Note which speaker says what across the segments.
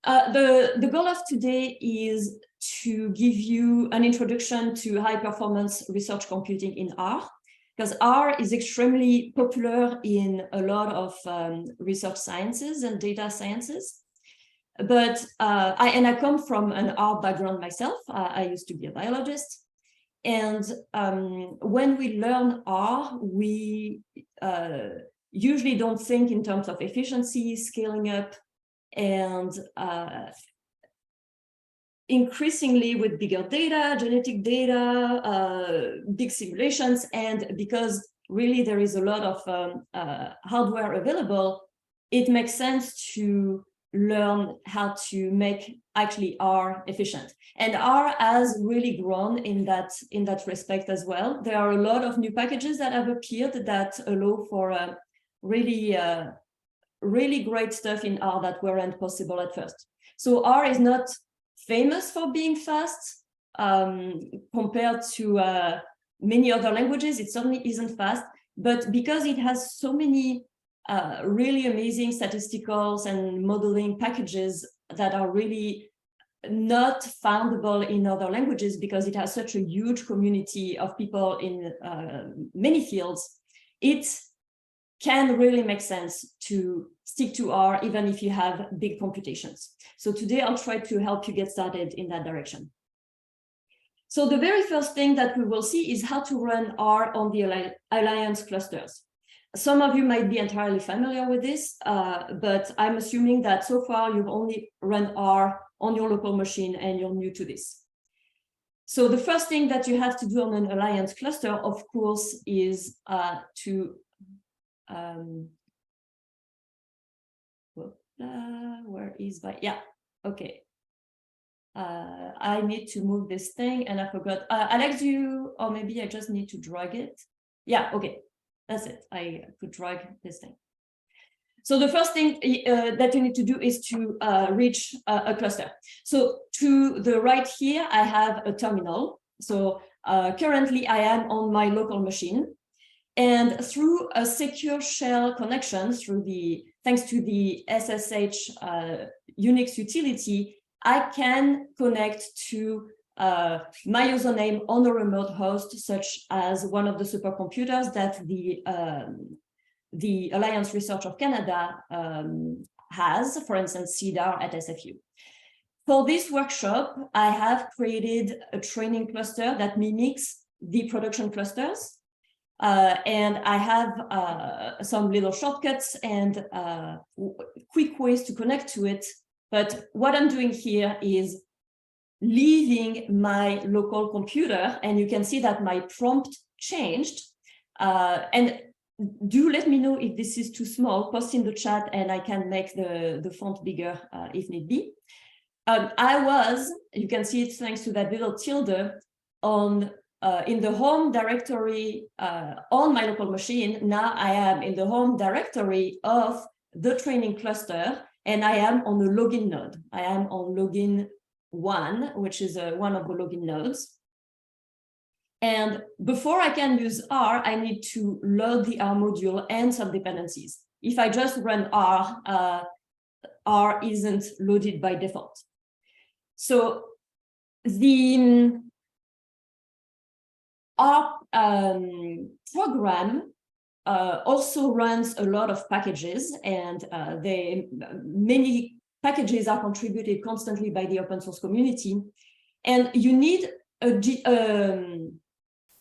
Speaker 1: The goal of today is to give you an introduction to high-performance research computing in R, because R is extremely popular in a lot of research sciences and data sciences. But I come from an R background myself. I used to be a biologist. And when we learn R, we usually don't think in terms of efficiency, scaling up, and increasingly with bigger data, genetic data, big simulations, and because really there is a lot of hardware available, it makes sense to learn how to make actually R efficient. And R has really grown in that respect as well. There are a lot of new packages that have appeared that allow for really great stuff in R that weren't possible at first. So R is not famous for being fast compared to many other languages. It certainly isn't fast, but because it has so many really amazing statisticals and modeling packages that are really not foundable in other languages, because it has such a huge community of people in many fields, it can really make sense to stick to R even if you have big computations. So today I'll try to help you get started in that direction. So the very first thing that we will see is how to run R on the Alliance clusters. Some of you might be entirely familiar with this, but I'm assuming that so far you've only run R on your local machine and you're new to this. So the first thing that you have to do on an Alliance cluster, of course, is where is my, yeah, okay. I need to move this thing and I forgot. Alex, or maybe I just need to drag it. Yeah, okay, that's it. I could drag this thing. So the first thing that you need to do is to reach a cluster. So to the right here, I have a terminal. So currently I am on my local machine. And through a secure shell connection, thanks to the SSH Unix utility, I can connect to my username on a remote host, such as one of the supercomputers that the Alliance Research of Canada has, for instance, CEDAR at SFU. For this workshop, I have created a training cluster that mimics the production clusters. And I have some little shortcuts and quick ways to connect to it. But what I'm doing here is leaving my local computer, and you can see that my prompt changed. And do let me know if this is too small, post in the chat and I can make the font bigger if need be. You can see it thanks to that little tilde on in the home directory on my local machine. Now I am in the home directory of the training cluster, and I am on the login node. I am on login 1, which is one of the login nodes. And before I can use R, I need to load the R module and some dependencies. If I just run R, R isn't loaded by default. So the R program also runs a lot of packages, and many packages are contributed constantly by the open source community. And you need a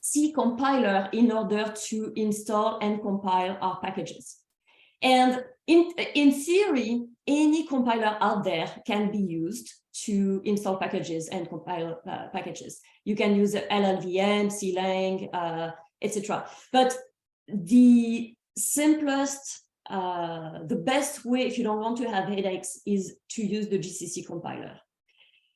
Speaker 1: C compiler in order to install and compile our packages. And in theory, any compiler out there can be used to install packages and compile packages. You can use LLVM, CLang, etc. But the simplest, the best way, if you don't want to have headaches, is to use the GCC compiler.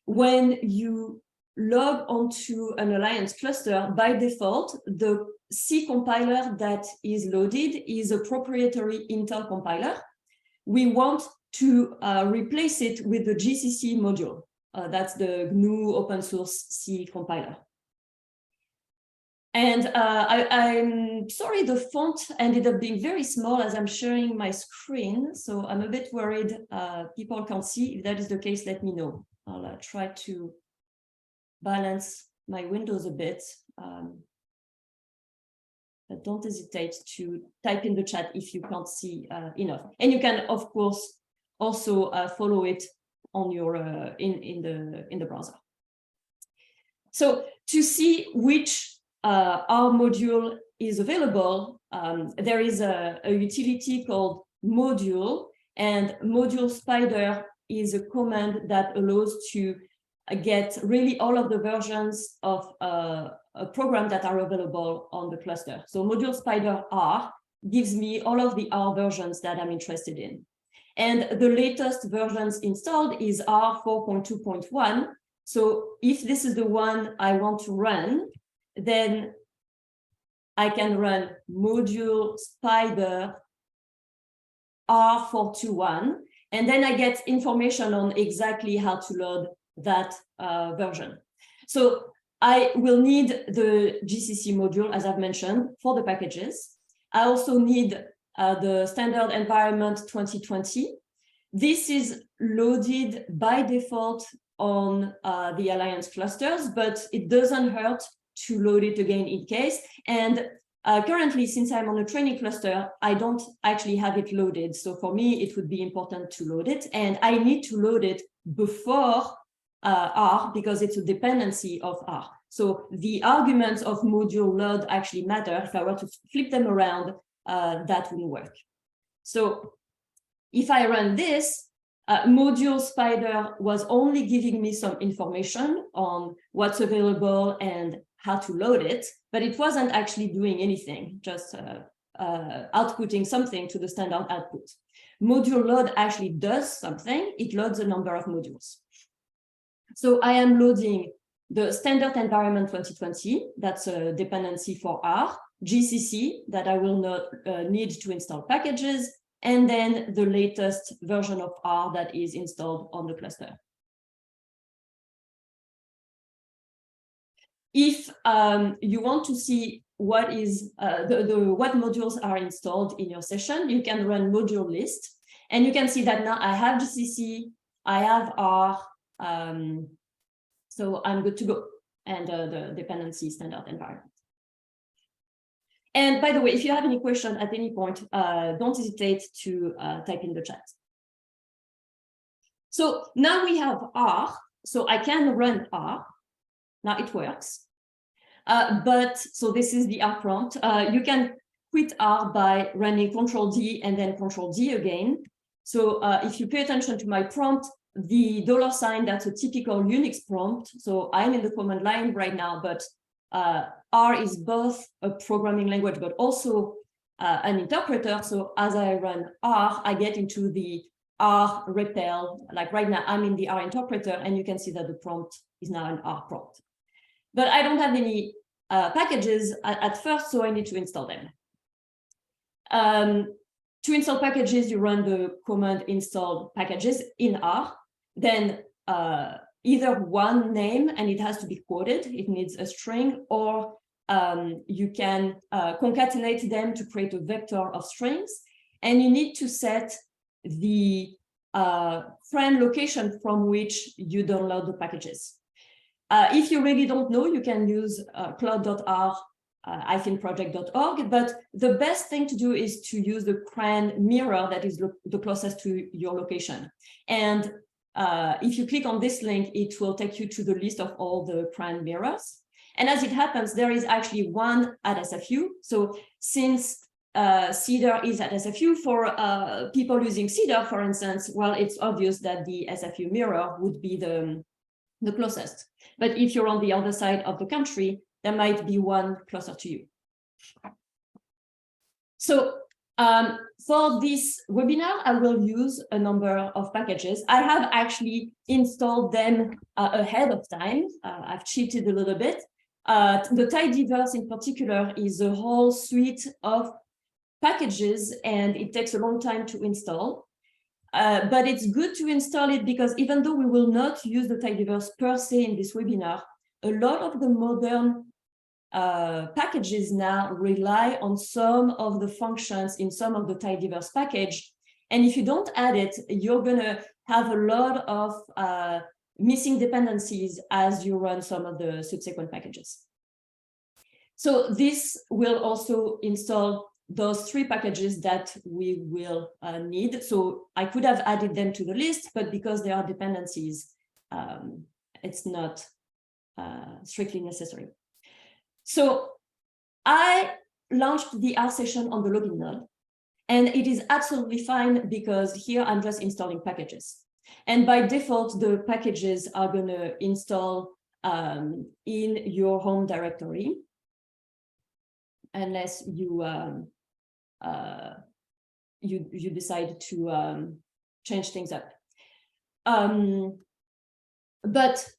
Speaker 1: When you log onto an Alliance cluster, by default, the C compiler that is loaded is a proprietary Intel compiler. We want to replace it with the GCC module. That's the GNU open source C compiler. And I'm sorry, the font ended up being very small as I'm sharing my screen. So I'm a bit worried people can't see. If that is the case, let me know. I'll try to balance my windows a bit. But don't hesitate to type in the chat if you can't see enough. And you can, of course, also follow it on your in the browser. So to see which R module is available, there is a utility called module, and module spider is a command that allows to get really all of the versions of a program that are available on the cluster. So module spider R gives me all of the R versions that I'm interested in. And the latest versions installed is R 4.2.1. So if this is the one I want to run, then I can run module spider R421, and then I get information on exactly how to load that version. So I will need the GCC module, as I've mentioned, for the packages. I also need the standard environment 2020. This is loaded by default on the Alliance clusters, but it doesn't hurt to load it again in case. And currently, since I'm on a training cluster, I don't actually have it loaded. So for me, it would be important to load it. And I need to load it before R because it's a dependency of R. So the arguments of module load actually matter. If I were to flip them around, that wouldn't work. So if I run this, module spider was only giving me some information on what's available and how to load it, but it wasn't actually doing anything, just outputting something to the standard output. Module load actually does something. It loads a number of modules. So I am loading the standard environment 2020, that's a dependency for R, GCC, that I will not need to install packages, and then the latest version of R that is installed on the cluster. If you want to see what is what modules are installed in your session, you can run module list, and you can see that now I have GCC, I have R, so I'm good to go, and the dependency standard environment. And by the way, if you have any question at any point, don't hesitate to type in the chat. So now we have R, so I can run R. Now it works. But so this is the R prompt. You can quit R by running Control-D and then Control-D again. So if you pay attention to my prompt, the $, that's a typical Unix prompt. So I'm in the command line right now, but R is both a programming language, but also an interpreter. So as I run R, I get into the R REPL. Like right now, I'm in the R interpreter, and you can see that the prompt is now an R prompt. But I don't have any packages at first, so I need to install them. To install packages, you run the command install packages in R, then either one name, and it has to be quoted, it needs a string, or you can concatenate them to create a vector of strings, and you need to set the friend location from which you download the packages. If you really don't know, you can use cloud.r-project.org, but the best thing to do is to use the CRAN mirror that is the closest to your location. And if you click on this link, it will take you to the list of all the CRAN mirrors. And as it happens, there is actually one at SFU. So since CEDAR is at SFU, for people using CEDAR, for instance, well, it's obvious that the SFU mirror would be the closest. But if you're on the other side of the country, there might be one closer to you. So for this webinar, I will use a number of packages. I have actually installed them ahead of time. I've cheated a little bit. The tidyverse in particular is a whole suite of packages, and it takes a long time to install. But it's good to install it because even though we will not use the tidyverse per se in this webinar, a lot of the modern packages now rely on some of the functions in some of the tidyverse package. And if you don't add it, you're going to have a lot of missing dependencies as you run some of the subsequent packages. So this will also install those 3 packages that we will need. So I could have added them to the list, but because they are dependencies, it's not strictly necessary. So I launched the R session on the login node, and it is absolutely fine because here I'm just installing packages. And by default, the packages are going to install in your home directory, unless you you decide to change things up. But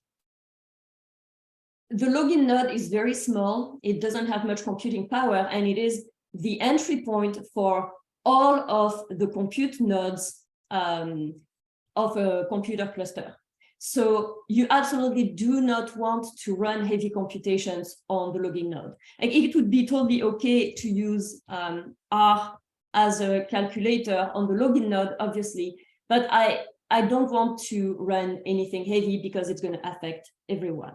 Speaker 1: the login node is very small. It doesn't have much computing power, and it is the entry point for all of the compute nodes of a computer cluster. So you absolutely do not want to run heavy computations on the login node. Like, it would be totally okay to use R as a calculator on the login node, obviously, but I don't want to run anything heavy because it's going to affect everyone.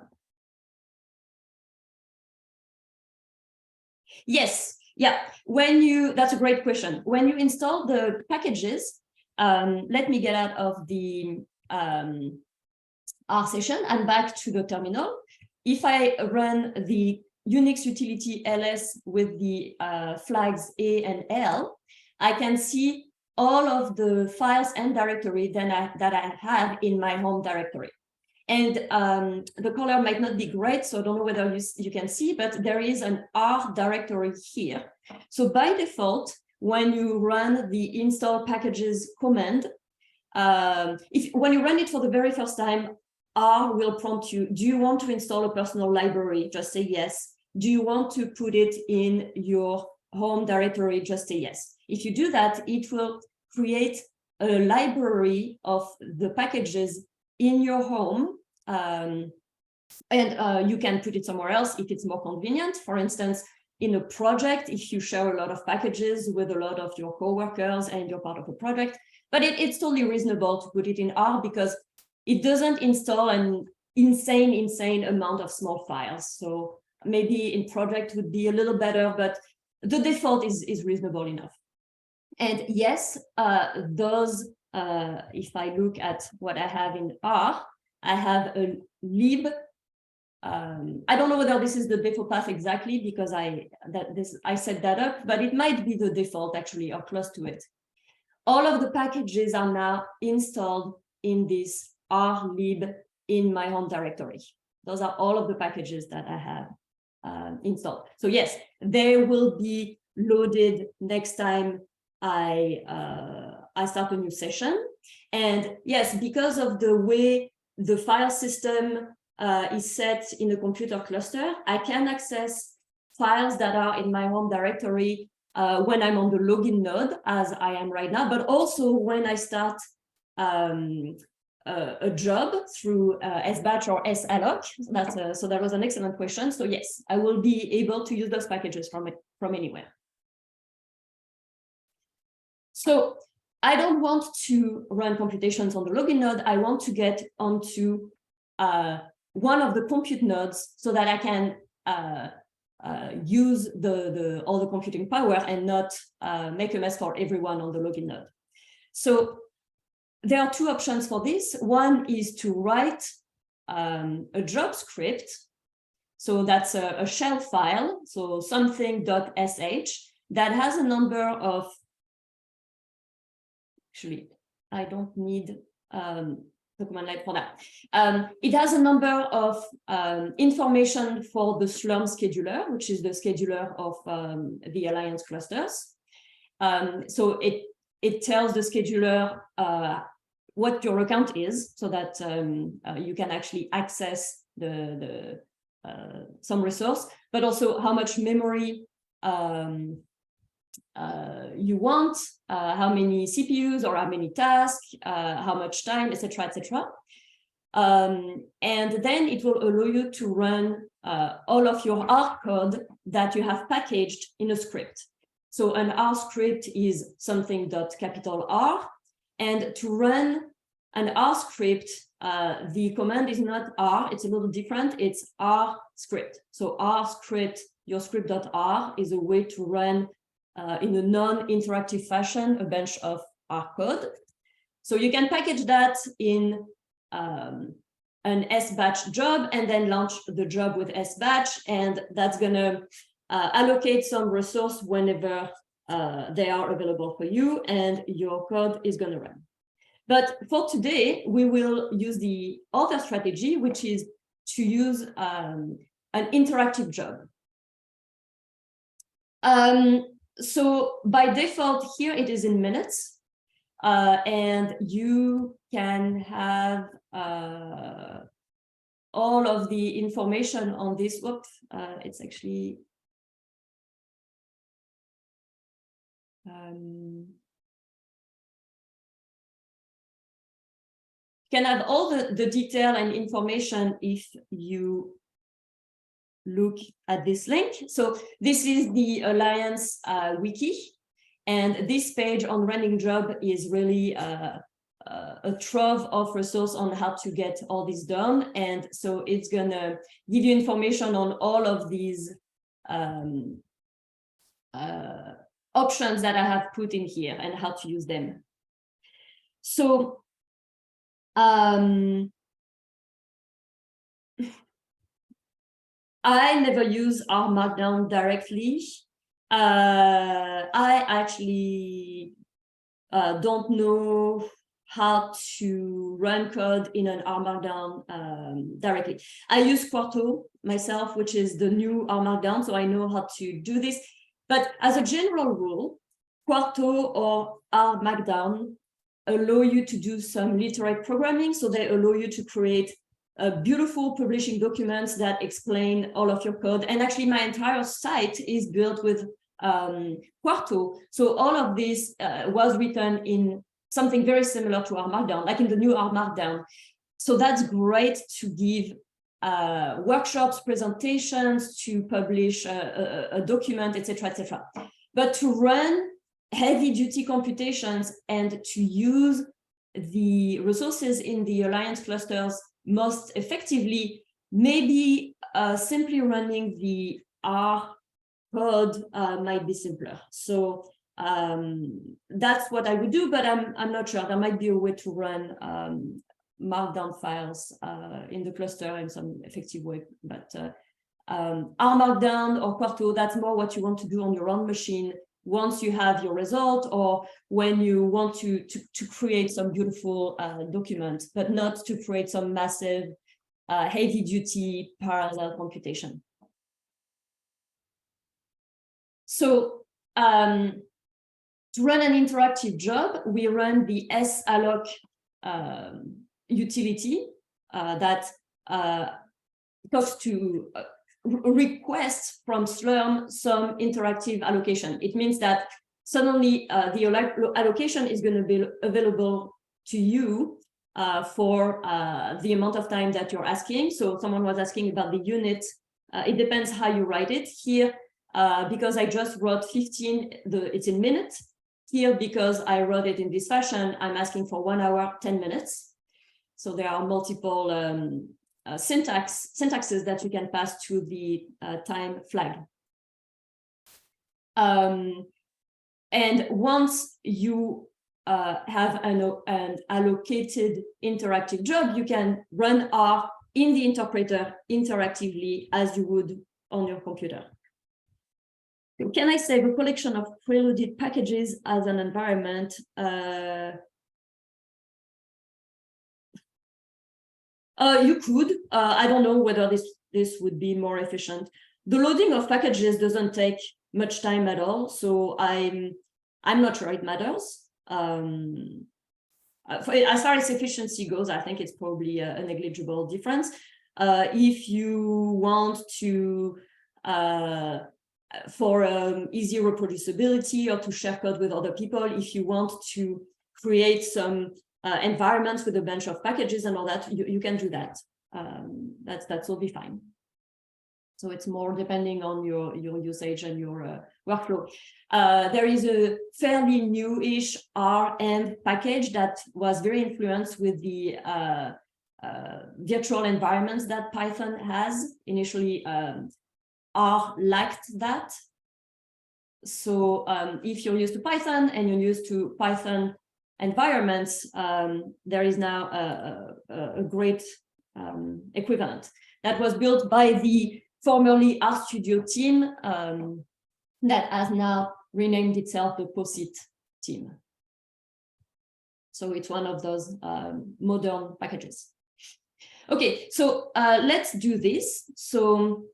Speaker 1: Yes, yeah. That's a great question. When you install the packages, let me get out of the R session and back to the terminal. If I run the Unix utility ls with the flags A and L, I can see all of the files and directory that I have in my home directory. And the color might not be great, so I don't know whether you can see, but there is an R directory here. So by default, when you run the install packages command, when you run it for the very first time, R will prompt you, do you want to install a personal library? Just say yes. Do you want to put it in your home directory? Just say yes. If you do that, it will create a library of the packages in your home, and you can put it somewhere else if it's more convenient. For instance, in a project, if you share a lot of packages with a lot of your coworkers and you're part of a project, but it's totally reasonable to put it in R because it doesn't install an insane amount of small files. So maybe in project would be a little better, but the default is reasonable enough. And yes, if I look at what I have in R, I have a lib. I don't know whether this is the default path exactly because I set that up, but it might be the default actually, or close to it. All of the packages are now installed in this R lib in my home directory. Those are all of the packages that I have installed. So yes, they will be loaded next time I start a new session. And yes, because of the way the file system is set in a computer cluster, I can access files that are in my home directory when I'm on the login node, as I am right now, but also when I start a job through sbatch or salloc. So that was an excellent question. So yes, I will be able to use those packages from anywhere. So I don't want to run computations on the login node. I want to get onto one of the compute nodes so that I can use all the computing power and not make a mess for everyone on the login node. So there are 2 options for this. One is to write a job script. So that's a shell file, so something.sh that has a number of, actually, I don't need the command line for that. It has a number of information for the Slurm scheduler, which is the scheduler of the Alliance clusters. So it tells the scheduler what your account is, so that you can actually access some resource, but also how much memory you want, how many CPUs or how many tasks, how much time, etc., etc. And then it will allow you to run all of your R code that you have packaged in a script. So an R script is something .R, and to run an R script, the command is not R, it's a little different, it's R script. So R script, your script.R is a way to run in a non-interactive fashion a bunch of R code. So you can package that in an SBatch job and then launch the job with SBatch, and that's gonna allocate some resource whenever they are available for you, and your code is gonna run. But for today, we will use the other strategy, which is to use an interactive job. So by default here, it is in minutes, and you can have all of the information on this. Whoops, it's actually can have all the detail and information if you look at this link. So this is the Alliance wiki, and this page on running job is really a trove of resource on how to get all this done. And so it's gonna give you information on all of these options that I have put in here and how to use them. So I never use R Markdown directly. I actually don't know how to run code in an R Markdown directly. I use Quarto myself, which is the new R Markdown, so I know how to do this. But as a general rule, Quarto or R Markdown allow you to do some literate programming, so they allow you to create beautiful publishing documents that explain all of your code. And actually, my entire site is built with Quarto. So all of this was written in something very similar to R Markdown, like in the new R Markdown. So that's great to give workshops, presentations, to publish a document, etc., etc. But to run heavy-duty computations and to use the resources in the Alliance clusters most effectively, maybe simply running the R code might be simpler. So that's what I would do, but I'm not sure. There might be a way to run Markdown files in the cluster in some effective way. But R Markdown or Quarto, that's more what you want to do on your own machine once you have your result, or when you want to create some beautiful document, but not to create some massive heavy-duty parallel computation. So to run an interactive job, we run the salloc utility that talks to request from Slurm some interactive allocation. It means that suddenly the allocation is going to be available to you for the amount of time that you're asking. So someone was asking about the unit. It depends how you write it. Here, because I just wrote 15, it's in minutes. Here, because I wrote it in this fashion, I'm asking for 1 hour, 10 minutes. So there are multiple syntaxes that you can pass to the time flag. And once you have an allocated interactive job, you can run R in the interpreter interactively as you would on your computer. Can I save a collection of preloaded packages as an environment? You could. I don't know whether this would be more efficient. The loading of packages doesn't take much time at all, so I'm not sure it matters. As far as efficiency goes, I think it's probably a negligible difference. If you want to, for easy reproducibility or to share code with other people, if you want to create some environments with a bunch of packages and all that, you can do that. That's will be fine. So it's more depending on your usage and your workflow. There is a fairly newish RM package that was very influenced with the virtual environments that Python has. Initially, R lacked that. So if you're used to Python and you're used to Python environments, there is now a great equivalent that was built by the formerly RStudio team that has now renamed itself the POSIT team. So it's one of those modern packages. Okay, so let's do this. So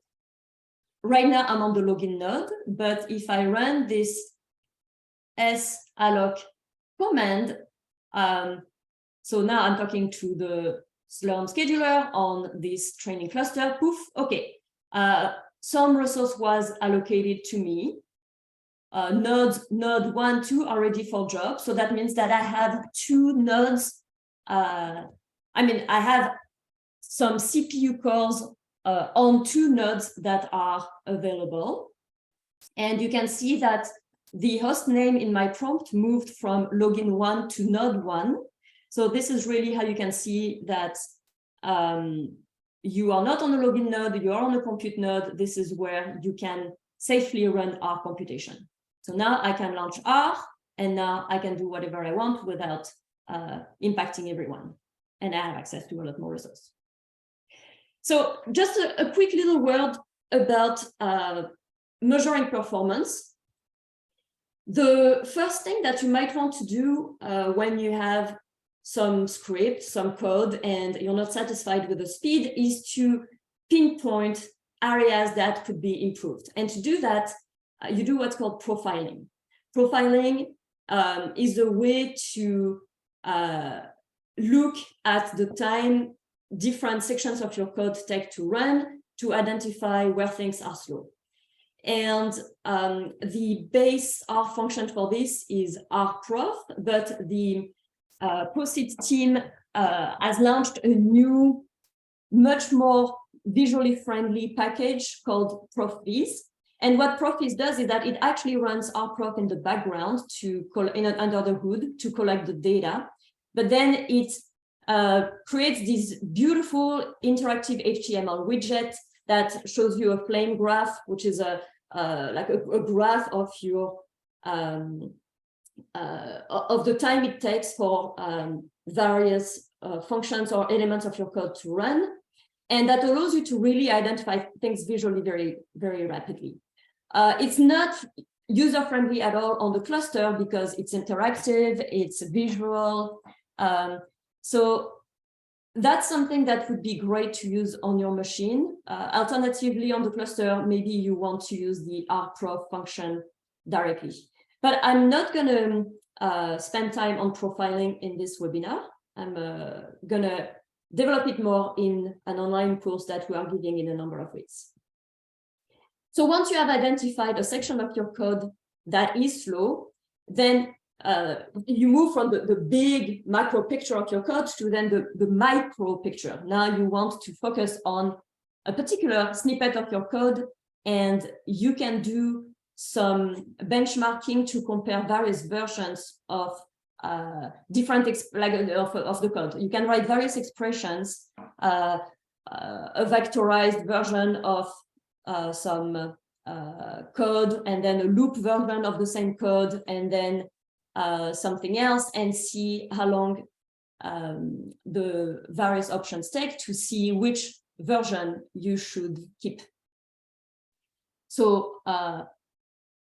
Speaker 1: right now I'm on the login node, but if I run this salloc command, so now I'm talking to the Slurm scheduler on this training cluster, poof, okay. Some resource was allocated to me. Node 1, 2 are ready for job. So that means that I have 2 nodes. I have some CPU cores on 2 nodes that are available. And you can see that the host name in my prompt moved from login 1 to node 1. So this is really how you can see that you are not on a login node, you are on a compute node. This is where you can safely run R computation. So now I can launch R, and now I can do whatever I want without impacting everyone. And I have access to a lot more resources. So just a quick little word about measuring performance. The first thing that you might want to do when you have some script, some code, and you're not satisfied with the speed is to pinpoint areas that could be improved. And to do that, you do what's called profiling. Profiling is a way to look at the time different sections of your code take to run to identify where things are slow. And the base R function for this is rprof, but the POSIT team has launched a new, much more visually friendly package called profviz. And what profviz does is that it actually runs rprof in the background to under the hood to collect the data. But then it creates this beautiful interactive HTML widget that shows you a flame graph, which is like a graph of your of the time it takes for various functions or elements of your code to run. And that allows you to really identify things visually very, very rapidly. It's not user-friendly at all on the cluster because it's interactive, it's visual. So that's something that would be great to use on your machine. Alternatively, on the cluster, maybe you want to use the rprof function directly. But I'm not going to spend time on profiling in this webinar. I'm going to develop it more in an online course that we are giving in a number of weeks. So once you have identified a section of your code that is slow, then you move from the big macro picture of your code to then the micro picture. Now you want to focus on a particular snippet of your code, and you can do some benchmarking to compare various versions of different of the code. You can write various expressions, a vectorized version of some code, and then a loop version of the same code, and then something else, and see how long the various options take to see which version you should keep. So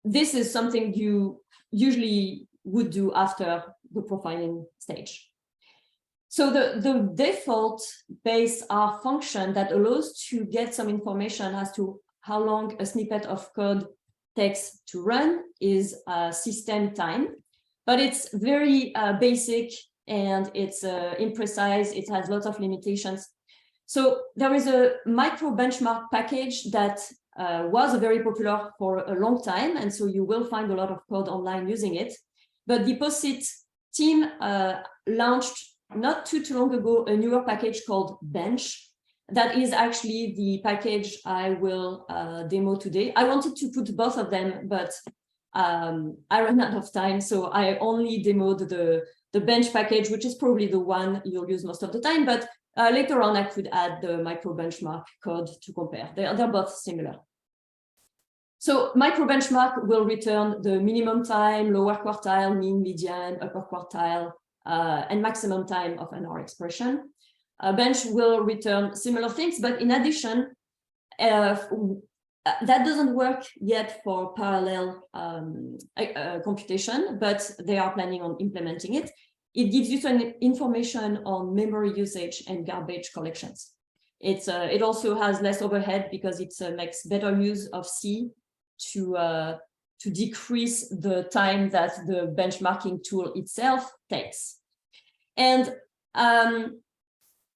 Speaker 1: this is something you usually would do after the profiling stage. So the default base R function that allows to get some information as to how long a snippet of code takes to run is system time, but it's very basic and it's imprecise. It has lots of limitations. So there is a micro benchmark package that was very popular for a long time, and so you will find a lot of code online using it. But the POSIT team launched not too long ago a newer package called Bench. That is actually the package I will demo today. I wanted to put both of them, but I ran out of time, so I only demoed the Bench package, which is probably the one you'll use most of the time, but later on I could add the micro benchmark code to compare. They're both similar. So micro benchmark will return the minimum time, lower quartile, mean, median, upper quartile, and maximum time of an R expression. Bench will return similar things, but in addition, that doesn't work yet for parallel computation, but they are planning on implementing it. It gives you some information on memory usage and garbage collections. It also has less overhead because it makes better use of C to decrease the time that the benchmarking tool itself takes. And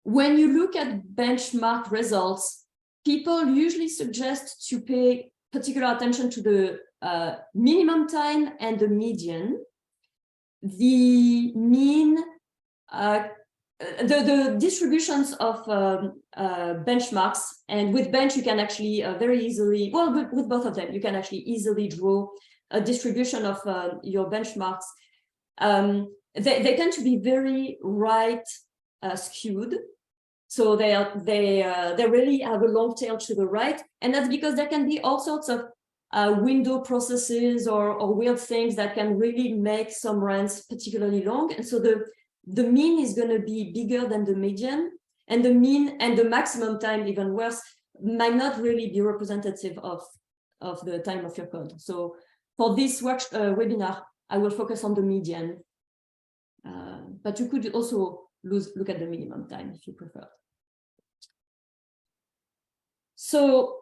Speaker 1: when you look at benchmark results, people usually suggest to pay particular attention to the minimum time and the median. The mean, the distributions of benchmarks, and with Bench you can actually very easily, well, with both of them, you can actually easily draw a distribution of your benchmarks. They tend to be very right skewed. So they really have a long tail to the right, and that's because there can be all sorts of window processes or weird things that can really make some runs particularly long. And so the mean is going to be bigger than the median, and the mean and the maximum time, even worse, might not really be representative of the time of your code. So for this webinar, I will focus on the median, but you could also look at the minimum time if you prefer. So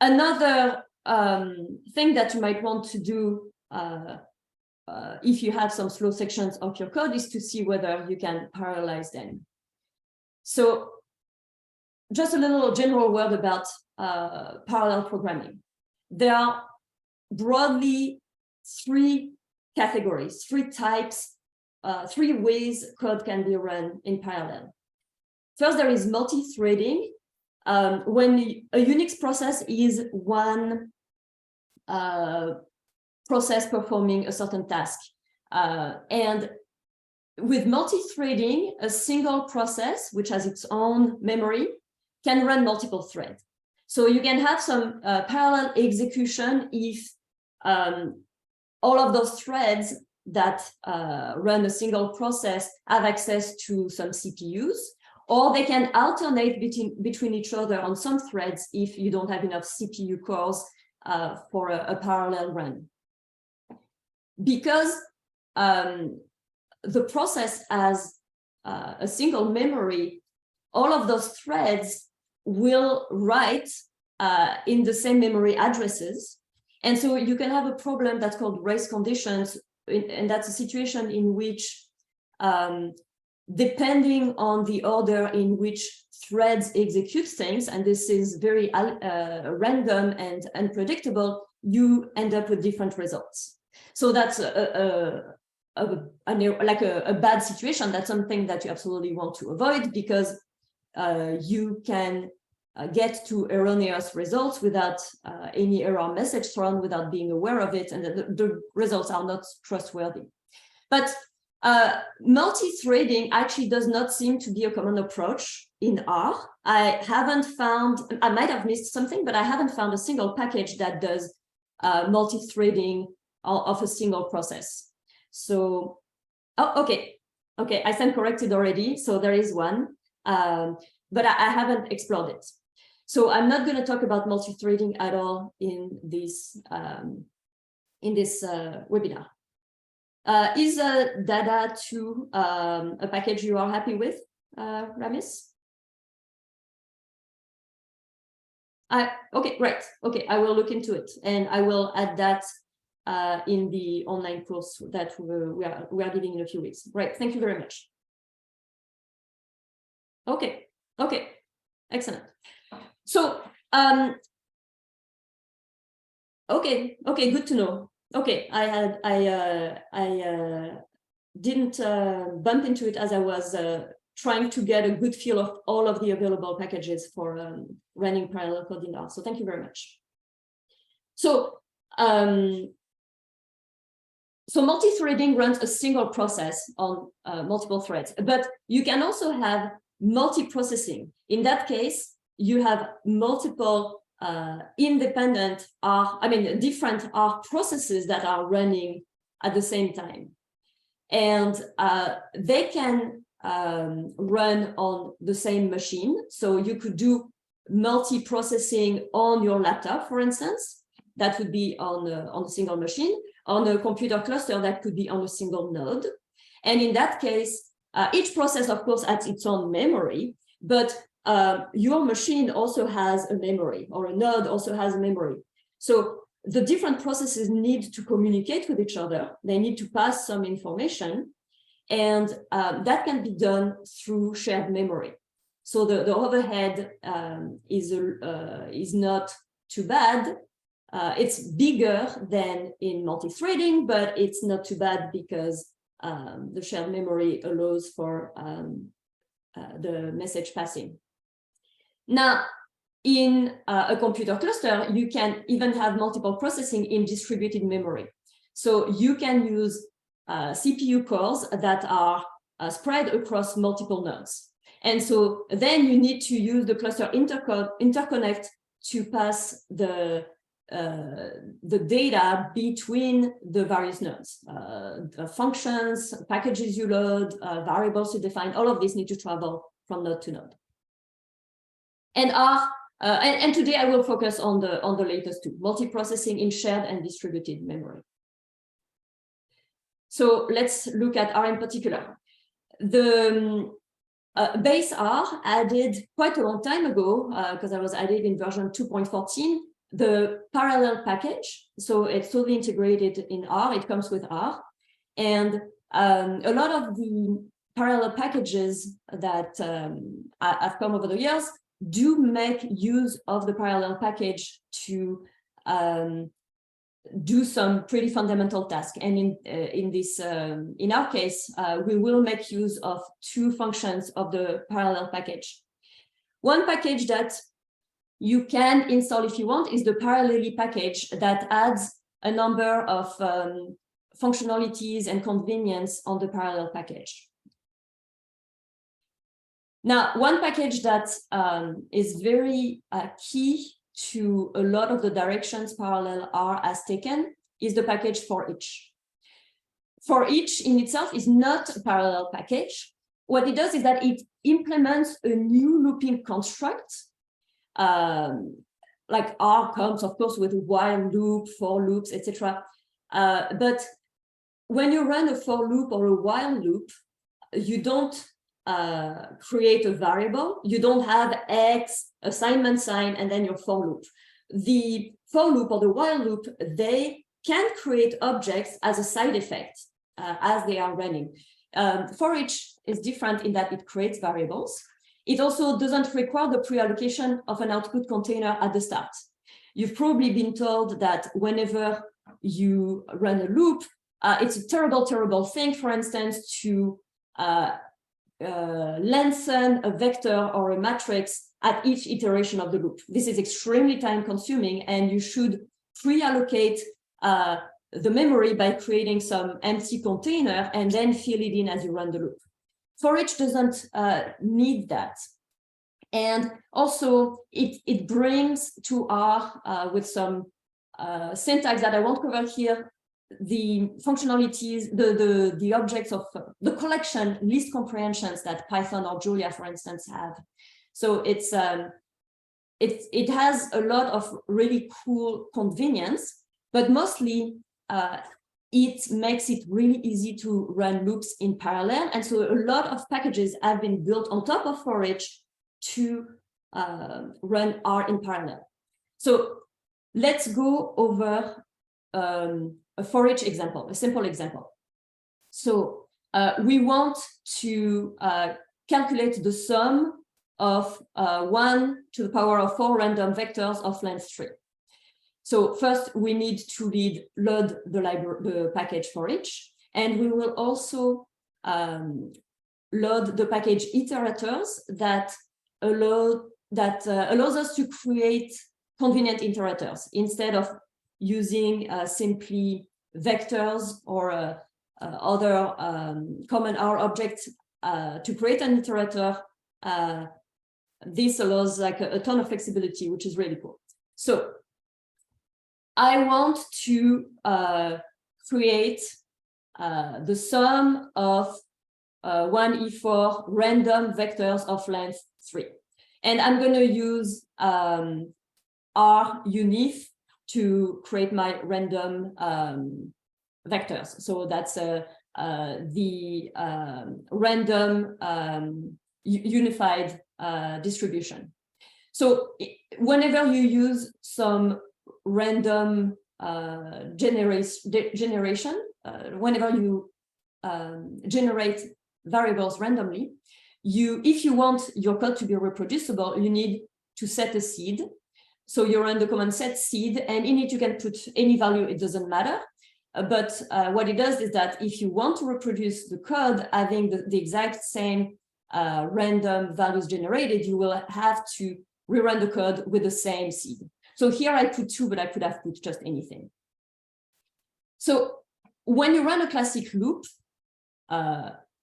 Speaker 1: another thing that you might want to do if you have some slow sections of your code is to see whether you can parallelize them. So just a little general word about parallel programming. There are broadly three categories, three types, three ways code can be run in parallel. First, there is multi-threading. When a Unix process is one process performing a certain task. And with multi-threading, a single process, which has its own memory, can run multiple threads. So you can have some parallel execution if all of those threads that run a single process have access to some CPUs, or they can alternate between each other on some threads if you don't have enough CPU cores for a parallel run. Because the process has a single memory, all of those threads will write in the same memory addresses. And so you can have a problem that's called race conditions, and that's a situation in which depending on the order in which threads execute things, and this is very random and unpredictable, you end up with different results. So that's like a bad situation. That's something that you absolutely want to avoid, because you can get to erroneous results without any error message thrown, without being aware of it, and the results are not trustworthy. But multi-threading actually does not seem to be a common approach in R. I haven't found, I might have missed something, but I haven't found a single package that does multi-threading of a single process. So, oh, okay, I stand corrected already. So there is one, but I haven't explored it. So I'm not going to talk about multi-threading at all in this webinar. Is Dada2 a package you are happy with, Ramis? Okay, great. Okay, I will look into it, and I will add that in the online course that we are giving in a few weeks. Right, thank you very much. Okay, excellent. So, okay, good to know. Okay, didn't bump into it as I was trying to get a good feel of all of the available packages for running parallel code in R. So thank you very much. So, so multi-threading runs a single process on multiple threads, but you can also have multi-processing. In that case, you have multiple independent different R processes that are running at the same time. And they can run on the same machine. So you could do multi-processing on your laptop, for instance. That would be on a single machine. On a computer cluster, that could be on a single node. And in that case, each process, of course, has its own memory, but your machine also has a memory, or a node also has a memory. So the different processes need to communicate with each other. They need to pass some information, and that can be done through shared memory. So the overhead is not too bad. It's bigger than in multi-threading, but it's not too bad because the shared memory allows for the message passing. Now, in a computer cluster, you can even have multiple processing in distributed memory. So you can use CPU cores that are spread across multiple nodes. And so then you need to use the cluster interconnect to pass the data between the various nodes. The functions, packages you load, variables you define, all of these need to travel from node to node. And and today I will focus on the latest two, multiprocessing in shared and distributed memory. So let's look at R in particular. The base R added quite a long time ago, because I was added in version 2.14, the parallel package. So it's totally integrated in R, it comes with R. And a lot of the parallel packages that have come over the years do make use of the parallel package to do some pretty fundamental tasks. And in our case, we will make use of two functions of the parallel package. One package that you can install if you want is the parallelly package that adds a number of functionalities and convenience on the parallel package. Now, one package that is very key to a lot of the directions parallel R has taken is the package for each. For each in itself is not a parallel package. What it does is that it implements a new looping construct. Like R comes, of course, with a while loop, for loops, etc. But when you run a for loop or a while loop, you don't create a variable. You don't have X, assignment sign, and then your for loop. The for loop or the while loop, they can create objects as a side effect as they are running. For each is different in that it creates variables. It also doesn't require the pre-allocation of an output container at the start. You've probably been told that whenever you run a loop, it's a terrible, terrible thing, for instance, to lengthen a vector or a matrix at each iteration of the loop. This is extremely time consuming, and you should pre-allocate the memory by creating some empty container and then fill it in as you run the loop. For each doesn't need that. And also it brings to R with some syntax that I won't cover here, the functionalities, the objects of the collection list comprehensions that Python or Julia, for instance, have. So it has a lot of really cool convenience, but mostly it makes it really easy to run loops in parallel. And so a lot of packages have been built on top of for each to run R in parallel. So let's go over a for each example, a simple example. So we want to calculate the sum of 1 to the power of 4 random vectors of length 3. So first we need to load the package for each, And we will also load the package iterators that allows us to create convenient iterators instead of using simply vectors or other common R objects to create an iterator. This allows like a ton of flexibility, which is really cool. So I want to create the sum of 1e4 random vectors of length 3. And I'm going to use R_unif to create my random vectors. So that's the random unified distribution. So whenever you use some random generation, whenever you generate variables randomly, if you want your code to be reproducible, you need to set a seed. So you run the command set seed, and in it you can put any value, it doesn't matter. But what it does is that if you want to reproduce the code having the exact same random values generated, you will have to rerun the code with the same seed. So here I put 2, but I could have put just anything. So when you run a classic loop,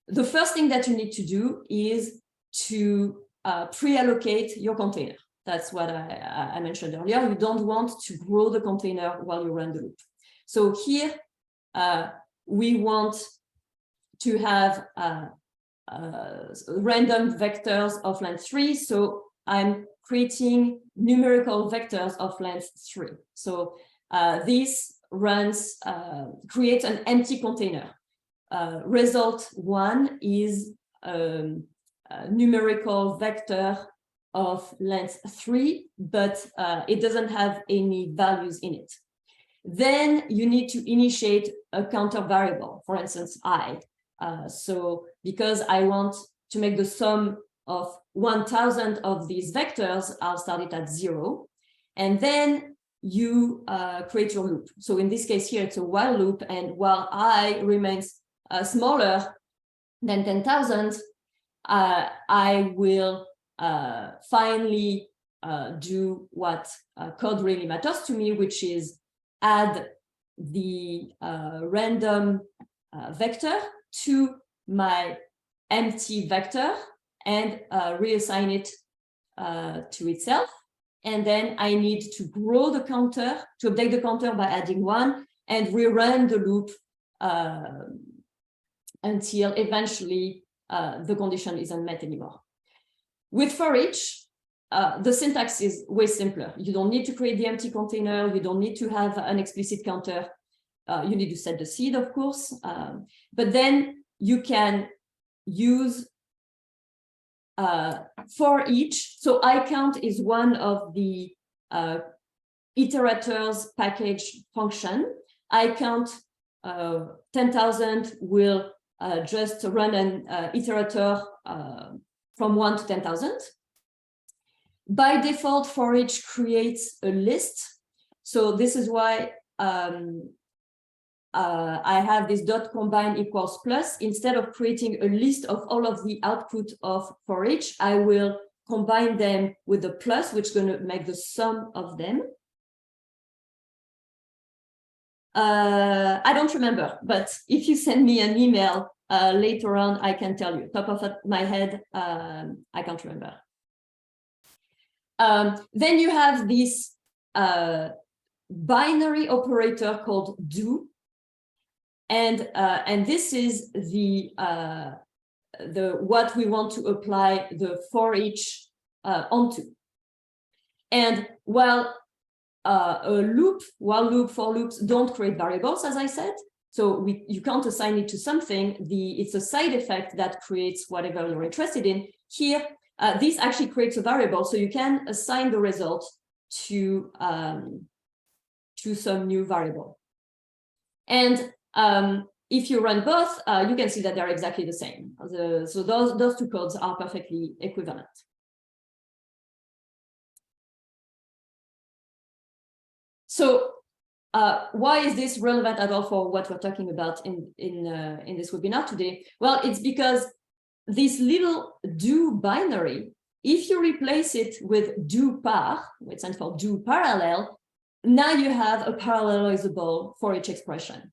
Speaker 1: the first thing that you need to do is to pre-allocate your container. That's what I mentioned earlier. You don't want to grow the container while you run the loop. So here we want to have random vectors of length 3. So I'm creating numerical vectors of length 3. So this runs, creates an empty container. Result 1 is a numerical vector of length 3, but it doesn't have any values in it. Then you need to initiate a counter variable, for instance, I. So because I want to make the sum of 1,000 of these vectors, I'll start it at 0. And then you create your loop. So in this case here, it's a while loop. And while I remains smaller than 10,000, I will finally do what code really matters to me, which is add the random vector to my empty vector and reassign it to itself. And then I need to grow the counter, to update the counter by adding 1 and rerun the loop until eventually the condition isn't met anymore. With for each, the syntax is way simpler. You don't need to create the empty container. You don't need to have an explicit counter. You need to set the seed, of course. But then you can use for each. So iCount is one of the iterators package function. iCount 10,000 will just run an iterator from 1 to 10,000. By default, for each creates a list. So this is why I have this dot combine equals plus. Instead of creating a list of all of the output of for each, I will combine them with a plus, which is going to make the sum of them. I don't remember, but if you send me an email later on, I can tell you. Top of my head, I can't remember. Then you have this binary operator called do, and this is the what we want to apply the for each onto. And while a loop, while loop, for loops don't create variables, as I said, so you can't assign it to something. It's a side effect that creates whatever you're interested in. Here, this actually creates a variable, so you can assign the result to some new variable. And if you run both, you can see that they're exactly the same. So those two codes are perfectly equivalent. So why is this relevant at all for what we're talking about in this webinar today? Well, it's because this little do binary, if you replace it with do par, which stands for do parallel, now you have a parallelizable for each expression.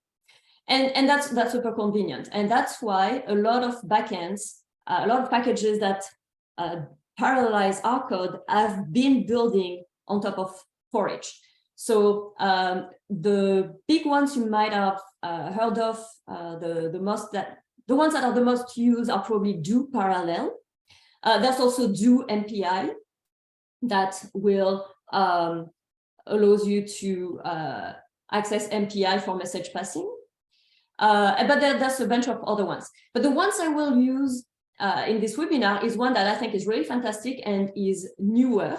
Speaker 1: And that's super convenient. And that's why a lot of backends, a lot of packages that parallelize our code have been building on top of for each. So the big ones you might have heard of, the ones that are the most used are probably do parallel. There's also do MPI that will allows you to access MPI for message passing. But there's a bunch of other ones. But the ones I will use in this webinar is one that I think is really fantastic and is newer,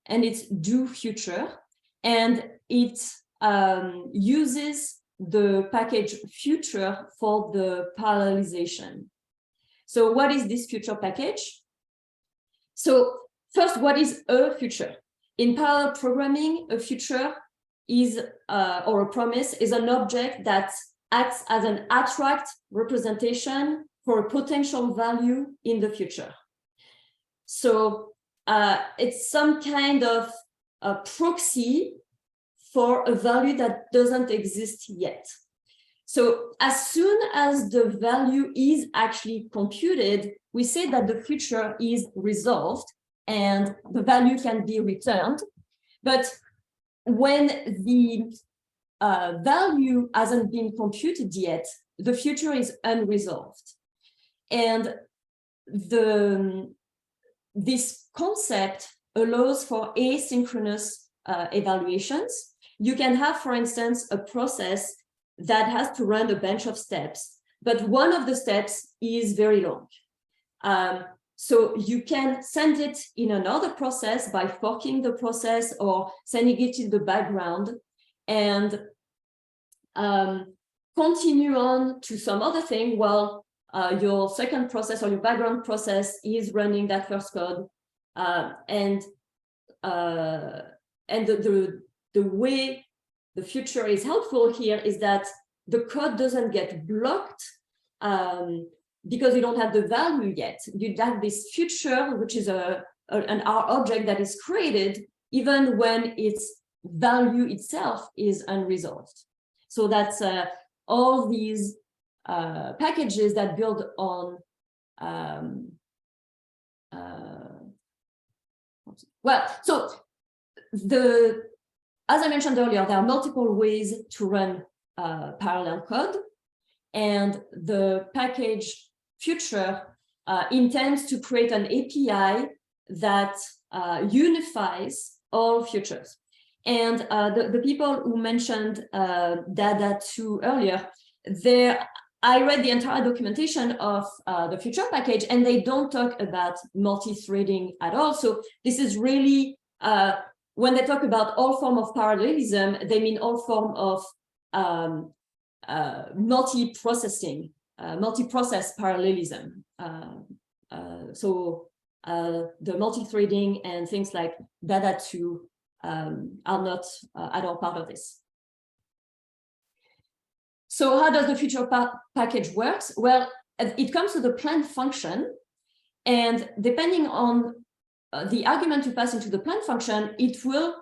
Speaker 1: and it's do future. And it uses the package future for the parallelization. So what is this future package? So first, what is a future? In parallel programming, a future is, or a promise, is an object that acts as an abstract representation for a potential value in the future. So it's some kind of a proxy for a value that doesn't exist yet. So as soon as the value is actually computed, we say that the future is resolved and the value can be returned. But when the value hasn't been computed yet, the future is unresolved. And this concept allows for asynchronous evaluations. You can have, for instance, a process that has to run a bunch of steps, but one of the steps is very long. So you can send it in another process by forking the process or sending it in the background and continue on to some other thing while your second process or your background process is running that first code. And the way the future is helpful here is that the code doesn't get blocked because you don't have the value yet. You have this future, which is an R object that is created even when its value itself is unresolved. So that's all these packages that build on so as I mentioned earlier, there are multiple ways to run parallel code, and the package future intends to create an API that unifies all futures. And the people who mentioned Dada2 earlier, I read the entire documentation of the future package, and they don't talk about multi-threading at all. So this is really, when they talk about all form of parallelism, they mean all form of multi-processing, multi-process parallelism. So the multi-threading and things like Dada2 are not at all part of this. So how does the future package works? Well, it comes to the plan function, and depending on the argument you pass into the plan function, it will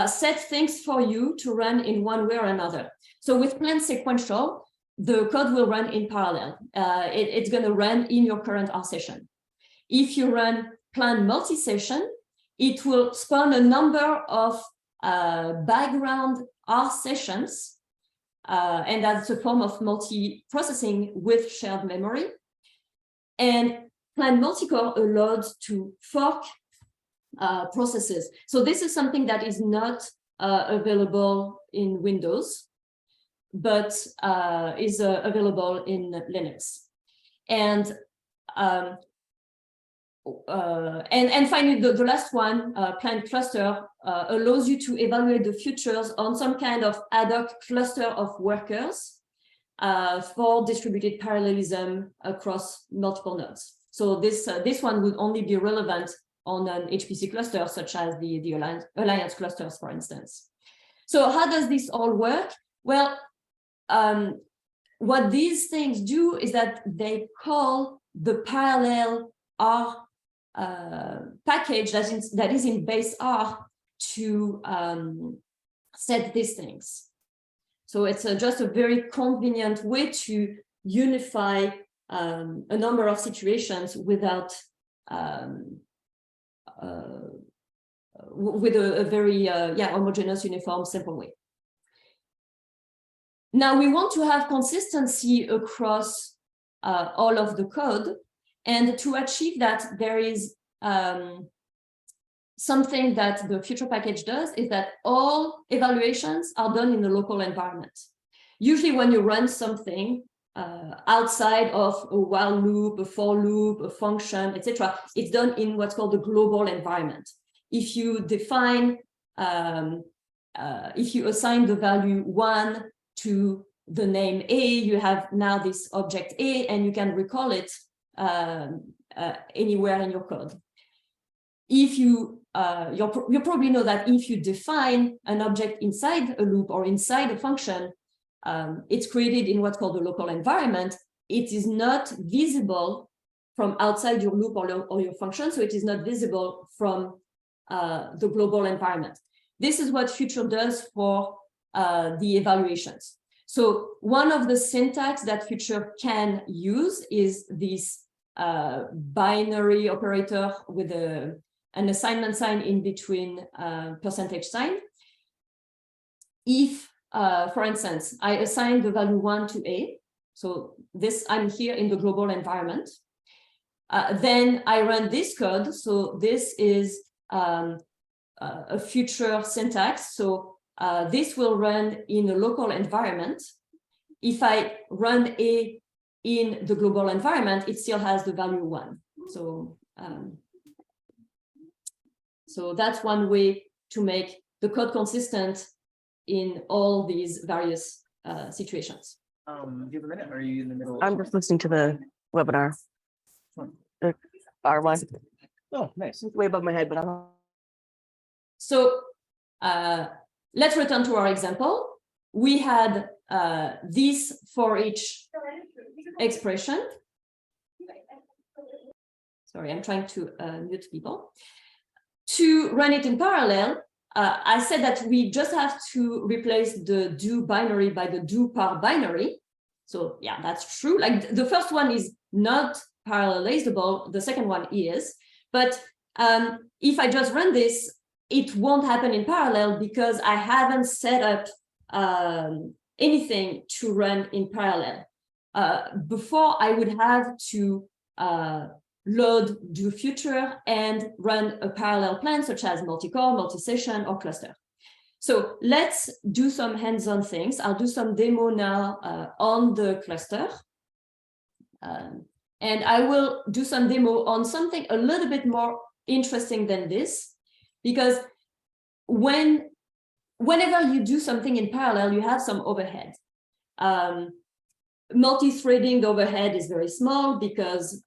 Speaker 1: set things for you to run in one way or another. So with plan sequential, the code will run in parallel. It's going to run in your current R session. If you run plan multi-session, it will spawn a number of background R sessions, and that's a form of multi-processing with shared memory. And plan multicore allows to fork processes. So this is something that is not available in Windows, but is available in Linux. And finally, the last one, plan cluster, allows you to evaluate the futures on some kind of ad hoc cluster of workers for distributed parallelism across multiple nodes. So this one would only be relevant on an HPC cluster, such as the Alliance clusters, for instance. So how does this all work? Well, what these things do is that they call the parallel R package that is in base R to set these things. So it's just a very convenient way to unify a number of situations without with a very homogeneous, uniform, simple way. Now we want to have consistency across all of the code, and to achieve that, there is something that the future package does is that all evaluations are done in the local environment. Usually when you run something outside of a while loop, a for loop, a function, etc., it's done in what's called the global environment. If you define, if you assign the value 1 to the name A, you have now this object A, and you can recall it anywhere in your code. If you you probably know that if you define an object inside a loop or inside a function, it's created in what's called the local environment. It is not visible from outside your loop or your function, so it is not visible from the global environment. This is what Future does for the evaluations. So one of the syntax that Future can use is this binary operator with an assignment sign in between percentage sign. If, for instance, I assign the value 1 to A, so this, I'm here in the global environment, then I run this code. So this is a future syntax. So this will run in a local environment. If I run A in the global environment, it still has the value 1. So, so that's one way to make the code consistent in all these various situations.
Speaker 2: Do you have a minute, or are you in the middle?
Speaker 3: I'm just listening to the webinar. The R1.
Speaker 2: Oh, nice.
Speaker 3: It's way above my head, but I'm.
Speaker 1: So let's return to our example. We had this for each expression. Sorry, I'm trying to mute people. To run it in parallel, I said that we just have to replace the do binary by the do par binary. So yeah, that's true. Like the first one is not parallelizable, the second one is. But if I just run this, it won't happen in parallel because I haven't set up anything to run in parallel. Before, I would have to load do future and run a parallel plan such as multi-core, multi-session, or cluster. So let's do some hands-on things. I'll do some demo now on the cluster. And I will do some demo on something a little bit more interesting than this, because whenever you do something in parallel, you have some overhead. Multi-threading overhead is very small because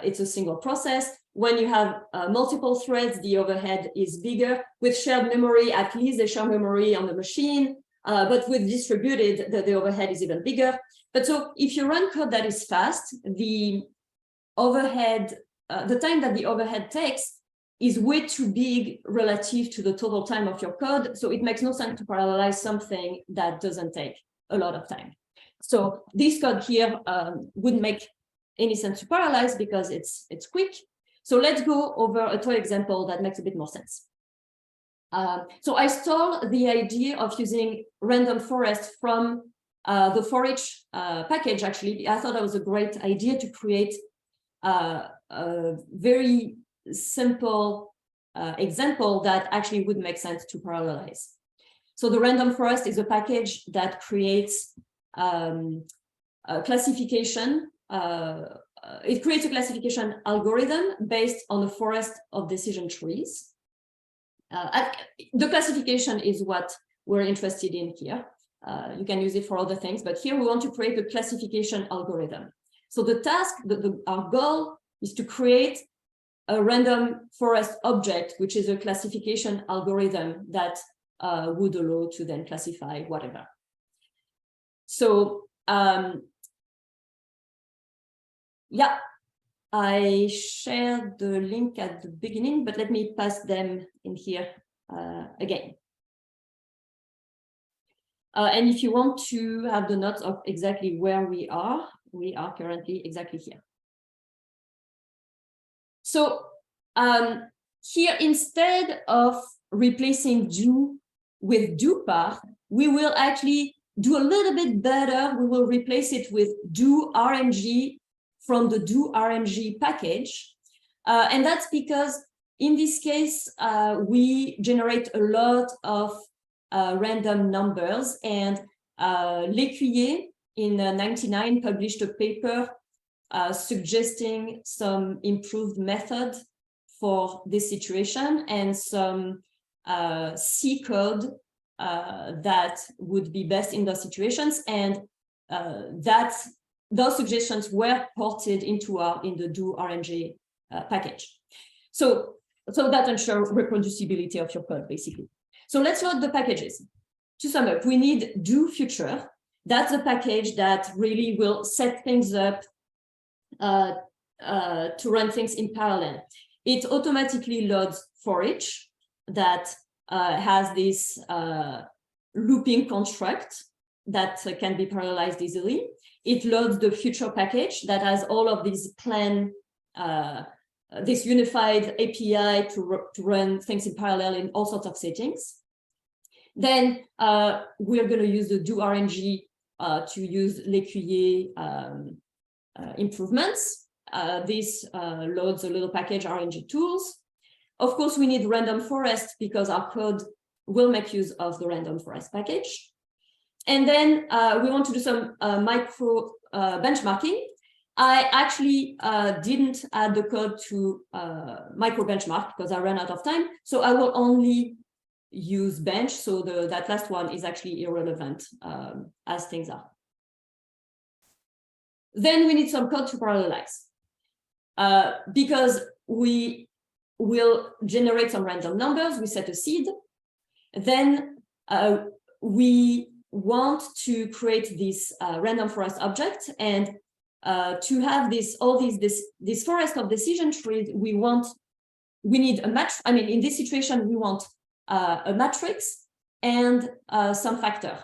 Speaker 1: it's a single process. When you have multiple threads, the overhead is bigger. With shared memory, at least they share memory on the machine, but with distributed, the overhead is even bigger. But so if you run code that is fast, the overhead, the time that the overhead takes is way too big relative to the total time of your code. So it makes no sense to parallelize something that doesn't take a lot of time. So this code here wouldn't make any sense to parallelize because it's quick. So let's go over a toy example that makes a bit more sense. So I stole the idea of using random forest from the for each package. Actually, I thought that was a great idea to create a very simple example that actually would make sense to parallelize. So the random forest is a package that creates a classification. It creates a classification algorithm based on a forest of decision trees. The classification is what we're interested in here. You can use it for other things, but here we want to create a classification algorithm. So the task, our goal is to create a random forest object, which is a classification algorithm that would allow to then classify whatever. So yeah, I shared the link at the beginning, but let me pass them in here again. And if you want to have the notes of exactly where we are currently exactly here. So here, instead of replacing do with do par, we will actually do a little bit better. We will replace it with do RNG from the do RNG package. And that's because in this case, we generate a lot of random numbers, and L'Enquiries in '99 published a paper suggesting some improved method for this situation and some C code that would be best in those situations, and those suggestions were ported into in the do RNG package. So that ensures reproducibility of your code, basically. So let's load the packages. To sum up, we need do future. That's a package that really will set things up to run things in parallel. It automatically loads for each that has this looping construct that can be parallelized easily. It loads the future package that has all of these plan, this unified API to run things in parallel in all sorts of settings. Then we're going to use the do RNG to use L'Enquiries improvements. This loads a little package RNG tools. Of course, we need random forest because our code will make use of the random forest package. And then we want to do some micro benchmarking. I actually didn't add the code to micro benchmark because I ran out of time. So I will only use bench. So that last one is actually irrelevant as things are. Then we need some code to parallelize because we will generate some random numbers. We set a seed. Then we want to create this random forest object, and to have this forest of decision trees, we need a match. I mean, in this situation, we want a matrix and some factor.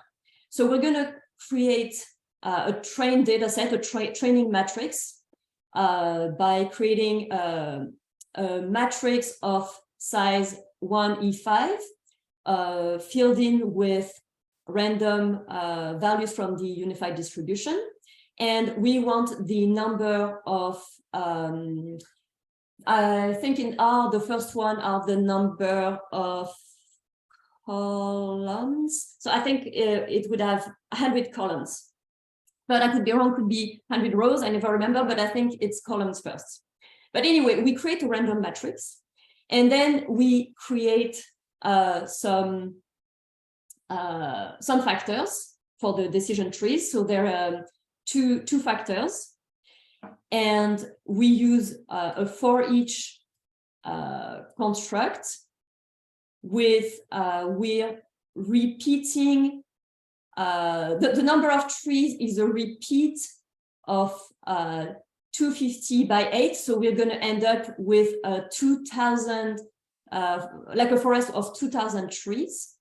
Speaker 1: So we're going to create a trained data set, a training matrix, by creating a matrix of size 1E5, filled in with random values from the unified distribution. And we want the number of, I think in R, the first one are the number of columns. So I think it would have 100 columns. But I could be wrong, could be 100 rows, I never remember, but I think it's columns first. But anyway, we create a random matrix, and then we create some factors for the decision trees. So there are two factors, and we use a for each construct with we're repeating the number of trees is a repeat of 250 by 8. So we're going to end up with a 2,000, like a forest of 2,000 trees.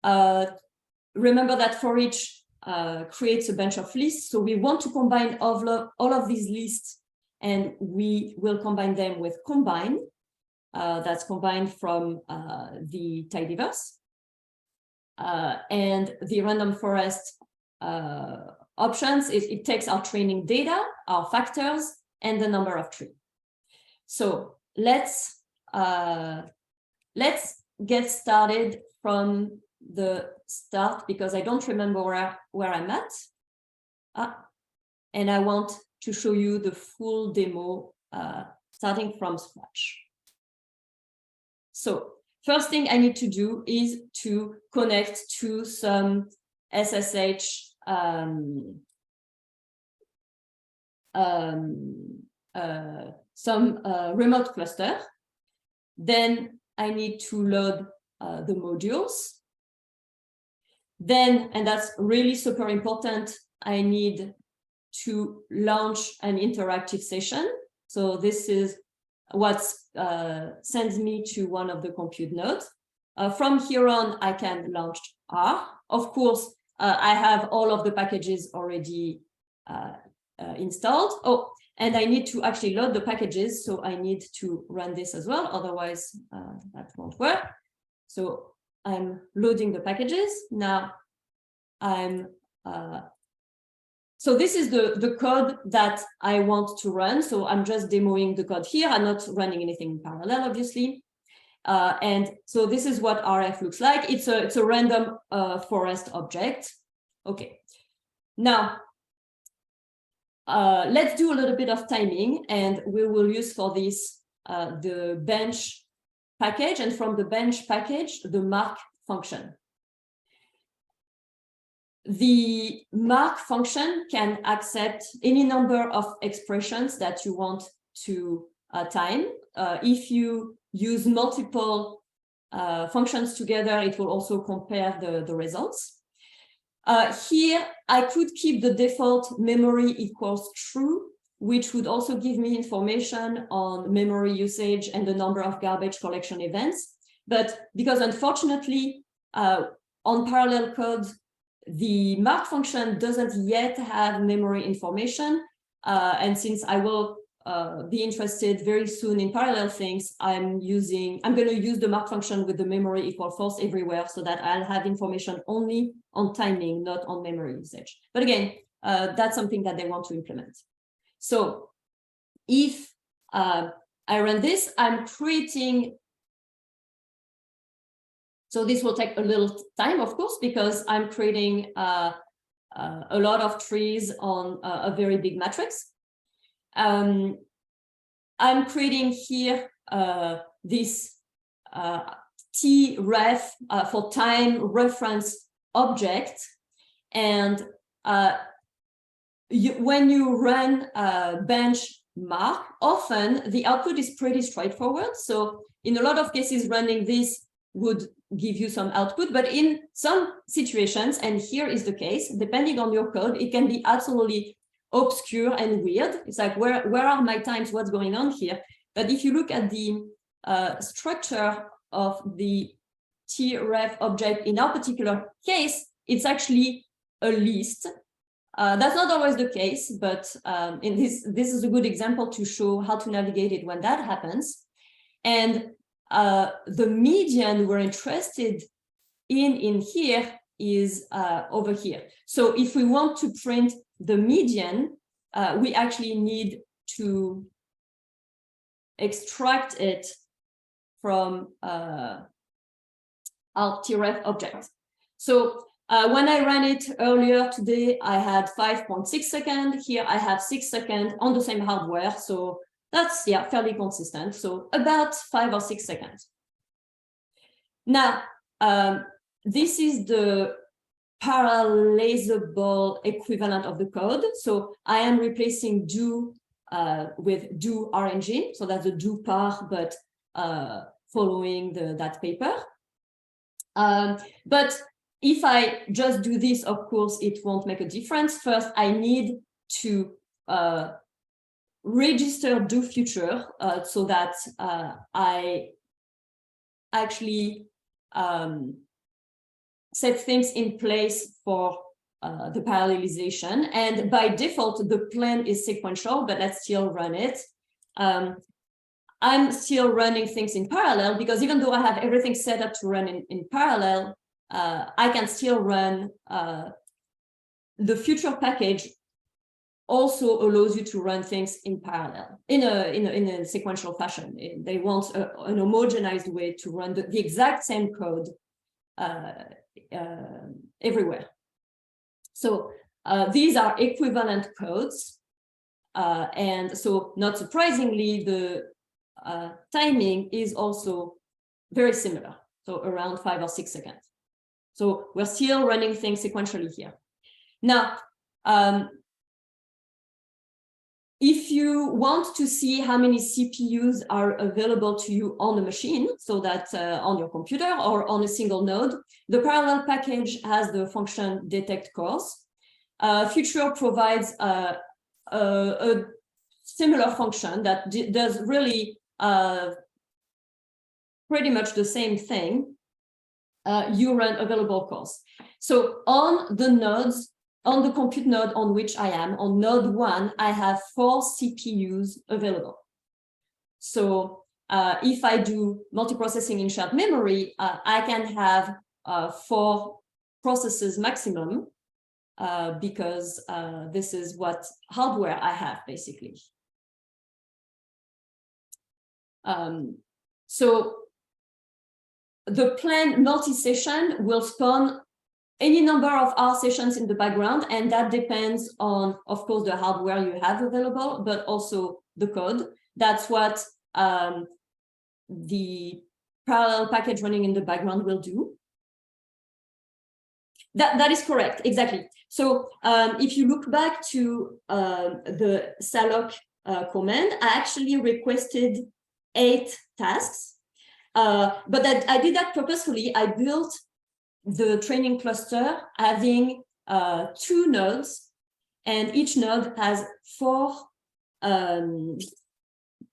Speaker 1: Remember that for each creates a bunch of lists. So we want to combine all of these lists, and we will combine them with combine. That's combined from the tidyverse. And the random forest options is it takes our training data, our factors, and the number of trees. So let's get started from the start, because I don't remember where I'm at. And I want to show you the full demo starting from scratch. So first thing I need to do is to connect to some SSH remote cluster. Then I need to load the modules. Then, and that's really super important, I need to launch an interactive session. So this is what sends me to one of the compute nodes. From here on, I can launch R. Of course, I have all of the packages already installed. Oh, and I need to actually load the packages. So I need to run this as well. Otherwise, that won't work. So I'm loading the packages. Now I'm so this is the code that I want to run. So I'm just demoing the code here. I'm not running anything in parallel, obviously. And so this is what RF looks like. It's a random forest object. Okay. Now, let's do a little bit of timing, and we will use for this the bench package, and from the bench package, the mark function. The mark function can accept any number of expressions that you want to time. If you use multiple functions together, it will also compare the results. Here, I could keep the default memory equals true, which would also give me information on memory usage and the number of garbage collection events. But because unfortunately, on parallel code, the mark function doesn't yet have memory information. And since I will be interested very soon in parallel things, I'm going to use the mark function with the memory equal false everywhere so that I'll have information only on timing, not on memory usage. But again, that's something that they want to implement. So if I run this, I'm creating. So this will take a little time, of course, because I'm creating a lot of trees on a very big matrix. I'm creating here this tref for time reference object. And when you run benchmark, often the output is pretty straightforward. So in a lot of cases, running this would give you some output, but in some situations, and here is the case, depending on your code, it can be absolutely obscure and weird. It's like, where are my times? What's going on here? But if you look at the structure of the tref object in our particular case, it's actually a list. That's not always the case, but in this is a good example to show how to navigate it when that happens. And the median we're interested in here is over here. So if we want to print the median, we actually need to extract it from our tref object. So when I ran it earlier today, I had 5.6 seconds. Here I have 6 seconds on the same hardware. So that's, yeah, fairly consistent. So about 5 or 6 seconds. Now, this is the parallelizable equivalent of the code. So I am replacing do with do RNG. So that's the do par, but following that paper. But if I just do this, of course, it won't make a difference. First, I need to register do future so that I actually set things in place for the parallelization. And by default, the plan is sequential, but let's still run it. I'm still running things in parallel because even though I have everything set up to run in parallel, I can still run the future package. Also allows you to run things in parallel in a sequential fashion. They want an homogenized way to run the exact same code everywhere. So these are equivalent codes, and so not surprisingly, the timing is also very similar, so around 5 or 6 seconds. So we're still running things sequentially here. Now, if you want to see how many CPUs are available to you on the machine, so that on your computer or on a single node, the parallel package has the function detect cores. Future provides a similar function that does really pretty much the same thing. You run available cores. So on the nodes, on the compute node on which I am, on node 1, I have 4 CPUs available. So if I do multiprocessing in shared memory, I can have 4 processes maximum because this is what hardware I have, basically. So the planned multi-session will spawn any number of R sessions in the background, and that depends on, of course, the hardware you have available, but also the code. That's what the parallel package running in the background will do. That is correct, exactly. So if you look back to the salloc command, I actually requested 8 tasks, but I did that purposefully. I built the training cluster having 2 nodes, and each node has 4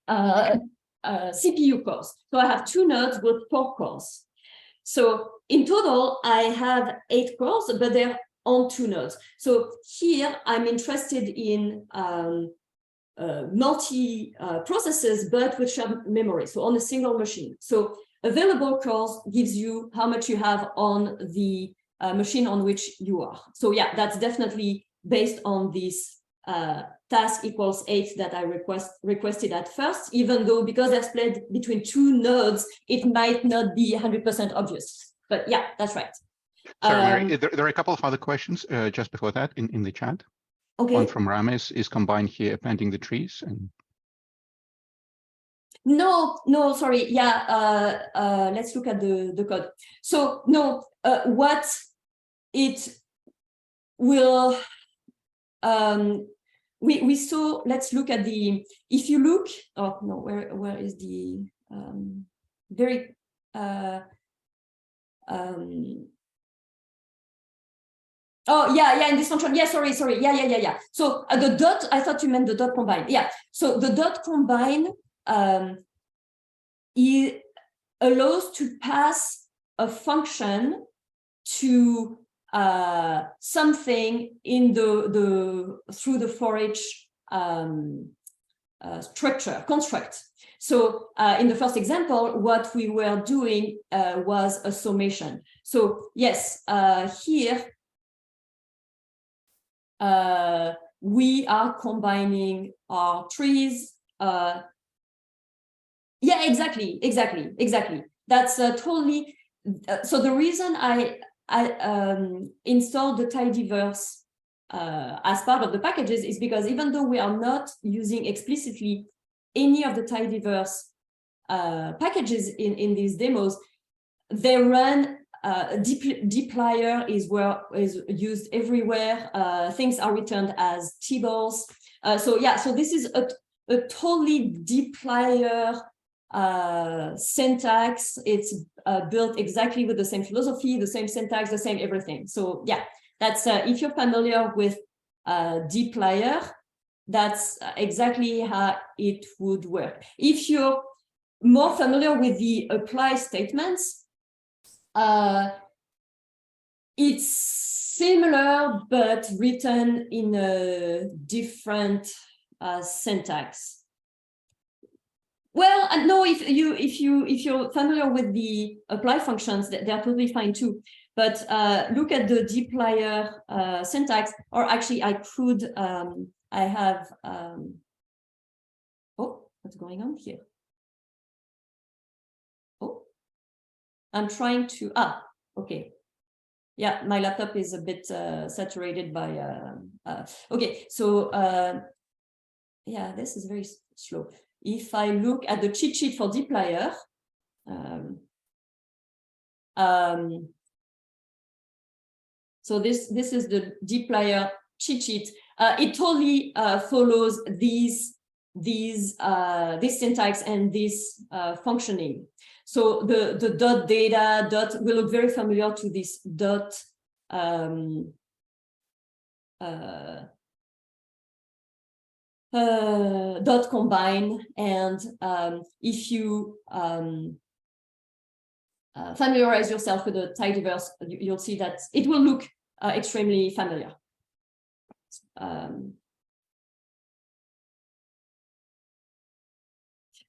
Speaker 1: CPU cores. So I have 2 nodes with 4 cores. So in total, I have 8 cores, but they're on 2 nodes. So here I'm interested in multi processes, but with shared memory, so on a single machine. So available cores gives you how much you have on the machine on which you are. So yeah, that's definitely based on this task equals 8 that I requested at first, even though because they're split between 2 nodes, it might not be 100% obvious. But yeah, that's right.
Speaker 4: Sorry, Mary, there are a couple of other questions just before that in the chat.
Speaker 1: Okay.
Speaker 4: One from Rames is combined here, appending the trees. And
Speaker 1: No, sorry. Yeah, let's look at the code. So no, what it will, we saw, let's look at the, if you look, oh no, where is the, very, oh yeah, in this function. Yeah, sorry. Yeah. So the dot, I thought you meant the dot combine. Yeah. So the dot combine it allows to pass a function to something in through the for each construct. So in the first example, what we were doing was a summation. So yes, here we are combining our trees. Yeah, exactly. That's totally. So the reason I installed the tidyverse as part of the packages is because even though we are not using explicitly any of the tidyverse packages in these demos, they run. Dplyr is used everywhere. Things are returned as tables. So yeah, so this is a totally dplyr syntax. It's built exactly with the same philosophy, the same syntax, the same everything. So yeah, that's if you're familiar with dplyr, that's exactly how it would work. If you're more familiar with the apply statements, it's similar but written in a different syntax. Well, no, if you're familiar with the apply functions, they're totally fine too. But look at the dplyr syntax, or actually I could I have oh, what's going on here? Oh, I'm trying to okay. Yeah, my laptop is a bit saturated by okay, so yeah, this is very slow. If I look at the cheat sheet for dplyr, so this is the dplyr cheat sheet. it totally follows this syntax and this functioning. So the dot data dot will look very familiar to this dot dot combine, and if you familiarize yourself with the tidyverse, you'll see that it will look extremely familiar.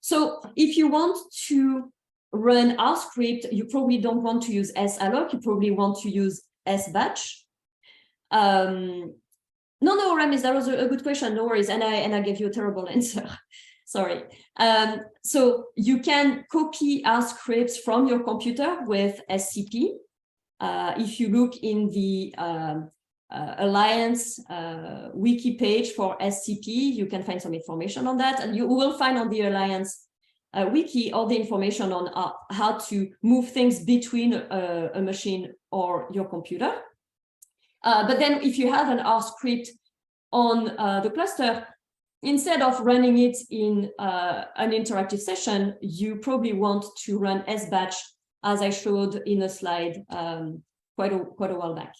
Speaker 1: So if you want to run R script, you probably don't want to use salloc, you probably want to use sbatch. No, Ramis, that was a good question. No worries, and I gave you a terrible answer. Sorry. So you can copy R scripts from your computer with SCP. If you look in the Alliance wiki page for SCP, you can find some information on that, and you will find on the Alliance wiki all the information on how to move things between a machine or your computer. But then if you have an R script on the cluster, instead of running it in an interactive session, you probably want to run sbatch, as I showed in a slide quite a while back.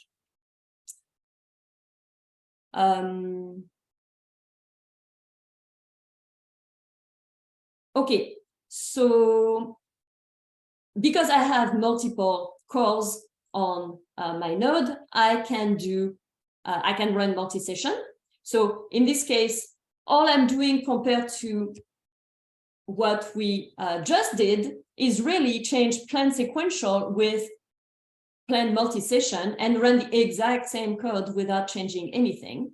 Speaker 1: Okay, so because I have multiple cores on my node, I can run multi-session. So in this case, all I'm doing compared to what we just did is really change plan sequential with plan multi-session and run the exact same code without changing anything.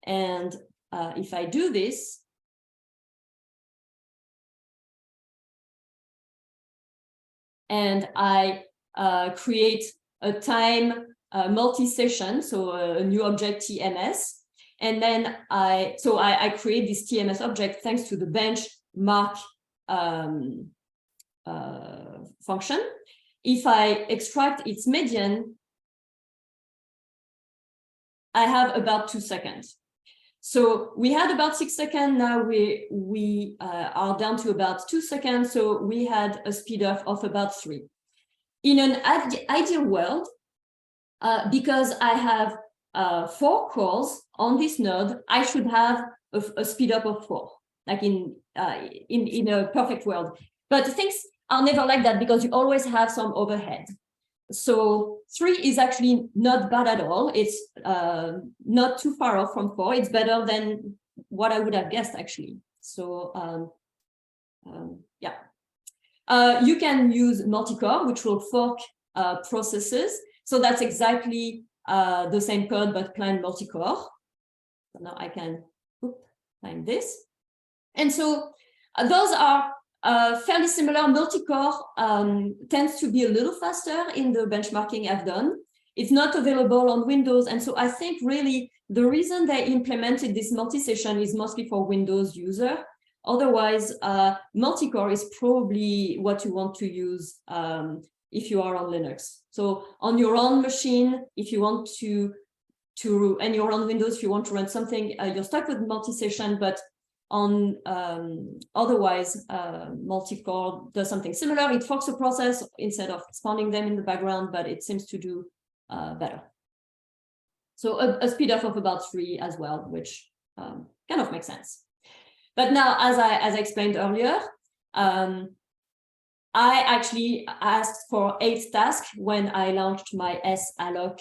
Speaker 1: And if I do this, and I create a time multi-session, so a new object TMS, and then I create this TMS object thanks to the benchmark function. If I extract its median, I have about 2 seconds. So we had about 6 seconds. Now we are down to about 2 seconds. So we had a speed of about 3. In an ideal world, because I have 4 cores on this node, I should have a speed up of 4, like in a perfect world. But things are never like that because you always have some overhead. So 3 is actually not bad at all. It's not too far off from 4. It's better than what I would have guessed, actually. So yeah. You can use multicore, which will fork processes. So that's exactly the same code, but plain multicore. So now I can find this. And so those are fairly similar. Multicore tends to be a little faster in the benchmarking I've done. It's not available on Windows. And so I think really the reason they implemented this multi-session is mostly for Windows user. Otherwise, multicore is probably what you want to use if you are on Linux. So on your own machine, if you want to and you're on Windows, if you want to run something, you're stuck with multi-session, but on otherwise, multicore does something similar. It forks a process instead of spawning them in the background, but it seems to do better. So a speed up of about 3 as well, which kind of makes sense. But now, as I explained earlier, I actually asked for 8 tasks when I launched my salloc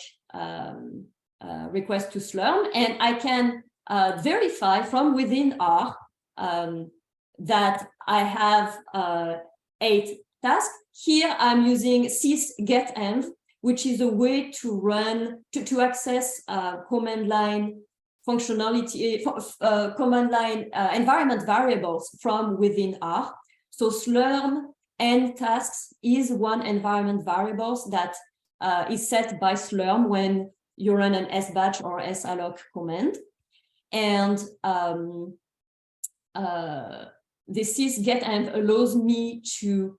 Speaker 1: request to Slurm, and I can verify from within R that I have 8 tasks. Here I'm using sysgetenv, which is a way to run to access command line functionality, command line environment variables from within R. So Slurm and tasks is one environment variables that is set by Slurm when you run an sbatch or salloc command. And the sysgetenv allows me to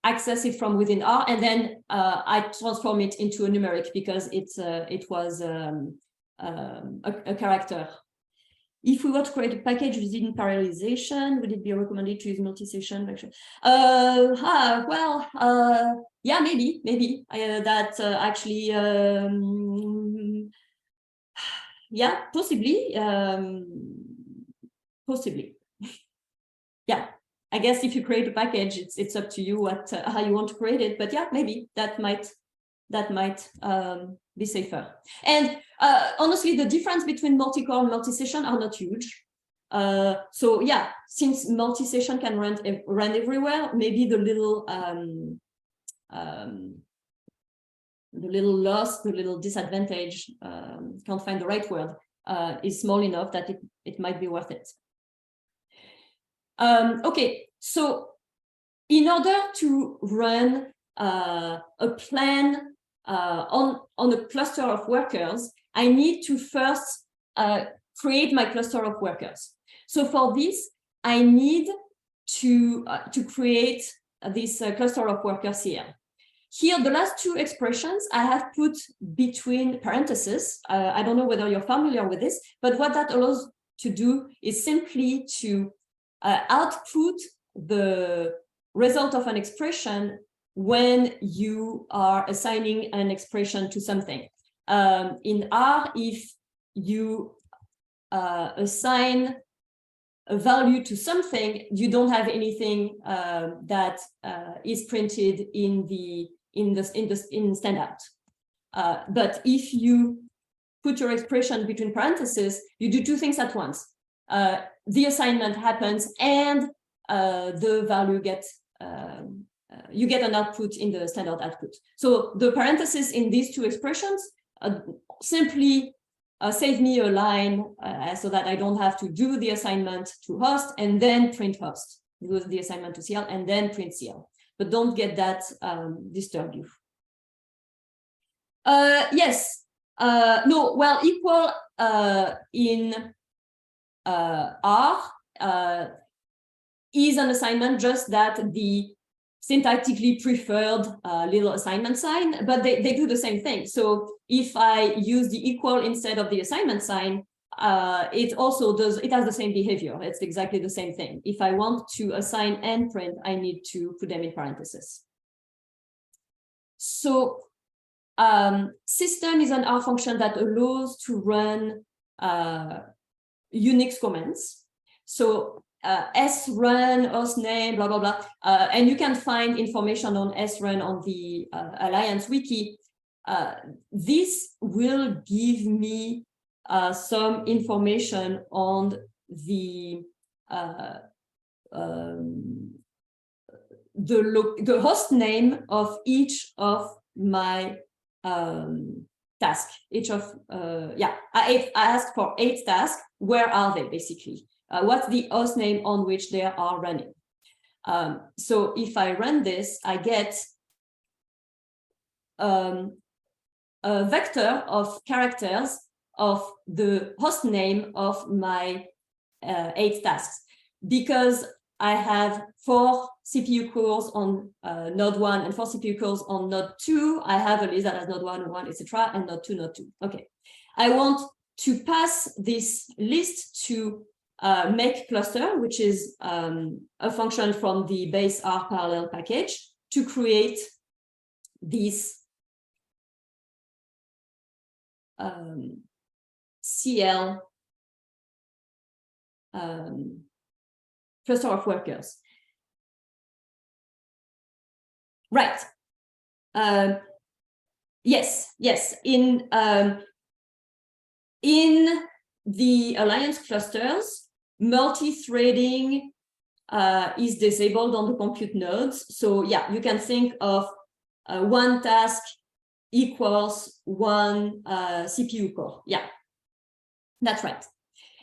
Speaker 1: access it from within R, and then I transform it into a numeric because it was a character. If we were to create a package using parallelization, would it be recommended to use multi-session? Yeah, maybe that actually, yeah, possibly, possibly. Yeah, I guess if you create a package, it's up to you what how you want to create it. But yeah, maybe that might be safer. And honestly, the difference between multi-core and multi-session are not huge. So yeah, since multi-session can run everywhere, maybe the little loss, the little disadvantage, can't find the right word, is small enough that it might be worth it. Okay, so in order to run a plan on a cluster of workers, I need to first create my cluster of workers. So for this, I need to create this cluster of workers here. Here, the last two expressions I have put between parentheses. I don't know whether you're familiar with this, but what that allows to do is simply to output the result of an expression when you are assigning an expression to something. In R, if you assign a value to something, you don't have anything that is printed in standout. But if you put your expression between parentheses, you do two things at once. The assignment happens and the value gets you get an output in the standard output. So the parentheses in these two expressions simply save me a line so that I don't have to do the assignment to host and then print host, do the assignment to CL and then print CL. But don't get that disturb you. Yes, no, well, equal in R is an assignment, just that the syntactically preferred little assignment sign, but they do the same thing. So if I use the equal instead of the assignment sign, it also does, it has the same behavior. It's exactly the same thing. If I want to assign and print, I need to put them in parentheses. So system is an R function that allows to run Unix commands. So srun, hostname, blah, blah, blah. And you can find information on srun on the Alliance wiki. This will give me some information on the host name of each of my task. Each of I asked for 8 tasks. Where are they basically? What's the host name on which they are running? So if I run this, I get a vector of characters of the host name of my 8 tasks. Because I have 4 CPU cores on node 1 and 4 CPU cores on node 2, I have a list that has node 1, 1, etc., and node 2, node 2. Okay. I want to pass this list to make cluster, which is a function from the base R parallel package, to create this CL cluster of workers. Right. Yes. In the Alliance clusters, multi-threading is disabled on the compute nodes. So yeah, you can think of one task equals one CPU core. Yeah, that's right.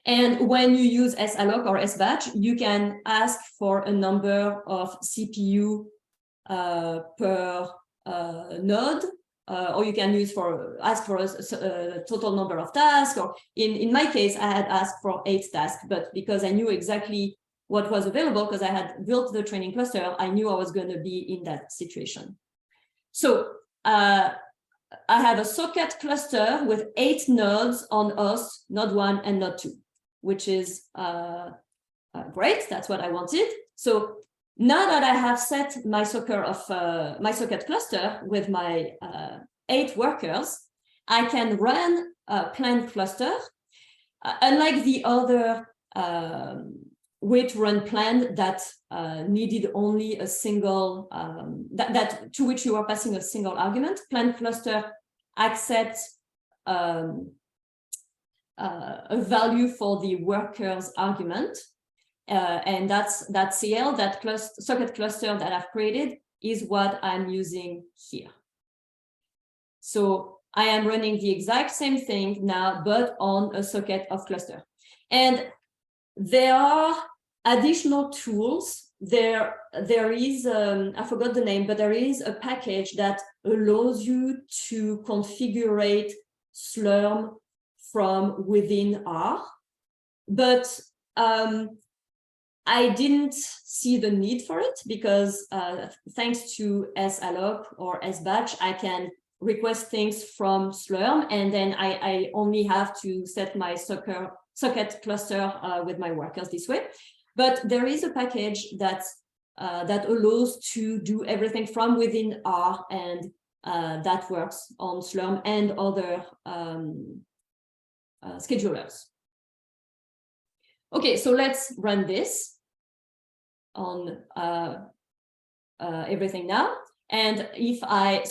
Speaker 1: And when you use salloc or sbatch, you can ask for a number of CPU per node, or you can ask for a total number of tasks. Or in my case, I had asked for 8 tasks, but because I knew exactly what was available, because I had built the training cluster, I knew I was going to be in that situation. So I have a socket cluster with 8 nodes on host, node 1 and node 2, which is great. That's what I wanted. So now that I have set my socket cluster with my 8 workers, I can run a planned cluster. Unlike the other way to run plan that needed only a single, to which you are passing a single argument, planned cluster accepts a value for the worker's argument. And that CL, that socket cluster that I've created, is what I'm using here. So I am running the exact same thing now, but on a socket of cluster. And there are additional tools. There is, I forgot the name, but there is a package that allows you to configure Slurm from within R. But I didn't see the need for it because thanks to salloc or sbatch, I can request things from Slurm, and then I only have to set my socket cluster with my workers this way. But there is a package that allows to do everything from within R, and that works on Slurm and other schedulers. Okay, so let's run this on everything now. And if I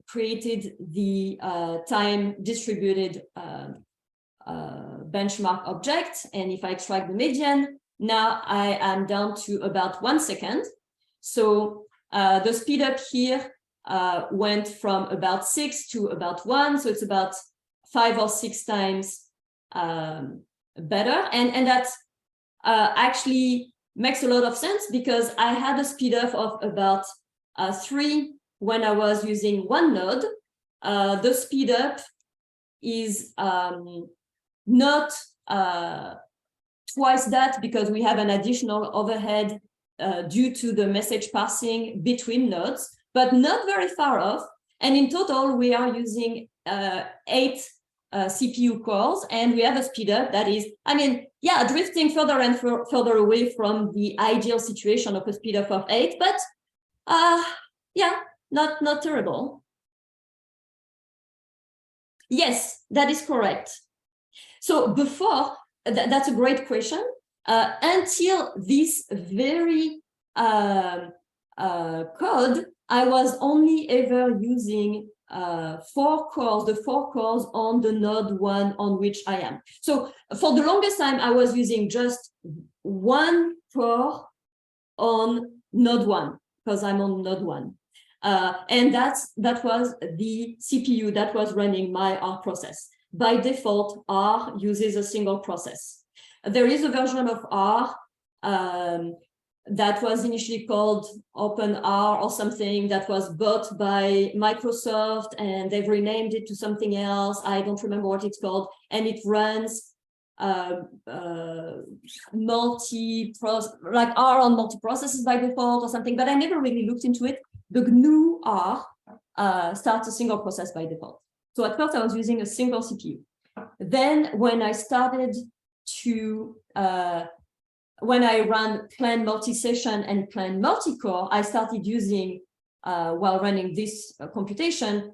Speaker 1: created the time distributed benchmark object, and if I extract the median, now I am down to about 1 second. So the speed up here went from about 6 to about 1, so it's about 5 or 6 times better, and that actually makes a lot of sense because I had a speed up of about 3 when I was using one node. The speed up is not twice that because we have an additional overhead due to the message passing between nodes, but not very far off. And in total, we are using 8 CPU cores, and we have a speed up that is, I mean, yeah, drifting further and further away from the ideal situation of a speed up of 8, but yeah, not terrible. Yes, that is correct. So before, that's a great question. Until this very code, I was only ever using 4 cores, the 4 cores on the node 1 on which I am. So for the longest time, I was using just 1 core on node 1 because I'm on node 1. And that was the CPU that was running my R process. By default, R uses a single process. There is a version of R that was initially called OpenR or something that was bought by Microsoft, and they've renamed it to something else. I don't remember what it's called, and it runs like R on multi-processes by default or something, but I never really looked into it. The GNU R starts a single process by default. So at first I was using a single CPU. Then when I started to when I ran planned multi-session and planned multi-core, I started using, while running this computation,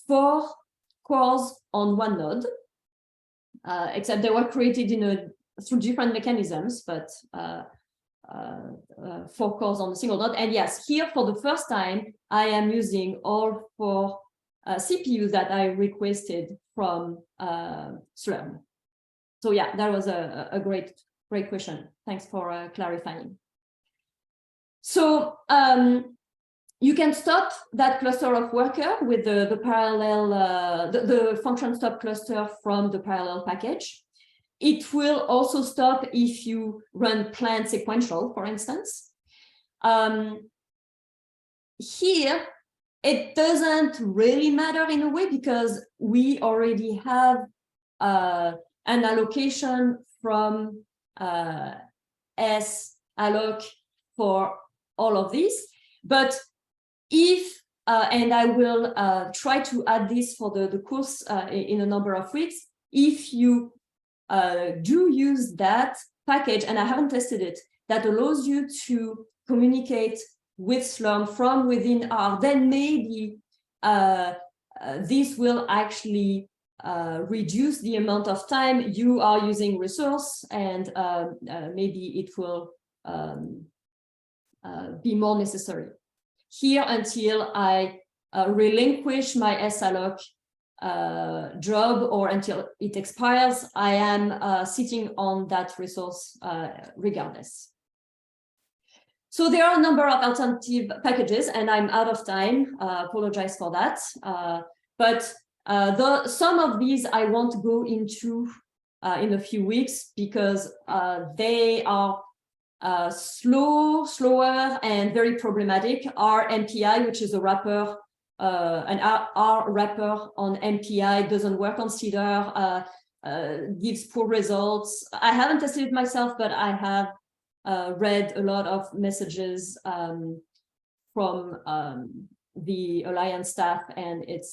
Speaker 1: 4 cores on one node, except they were created through different mechanisms, but 4 cores on a single node. And yes, here for the first time, I am using all 4 CPUs that I requested from Slurm. So yeah, that was a great question. Thanks for clarifying. So you can stop that cluster of worker with the parallel, the function stop cluster from the parallel package. It will also stop if you run planned sequential, for instance. Here, it doesn't really matter in a way because we already have an allocation from salloc for all of these. But if and I will try to add this for the course in a number of weeks. If you do use that package, and I haven't tested it, that allows you to communicate with Slurm from within R, then maybe this will actually reduce the amount of time you are using resource, and maybe it will be more necessary. Here, until I relinquish my SLOC job or until it expires, I am sitting on that resource regardless. So there are a number of alternative packages, and I'm out of time. Apologize for that. But some of these I won't go into in a few weeks because they are slower and very problematic. R MPI, which is a wrapper, an R wrapper on MPI, doesn't work on Cedar, gives poor results. I haven't tested it myself, but I have read a lot of messages from the Alliance staff, and it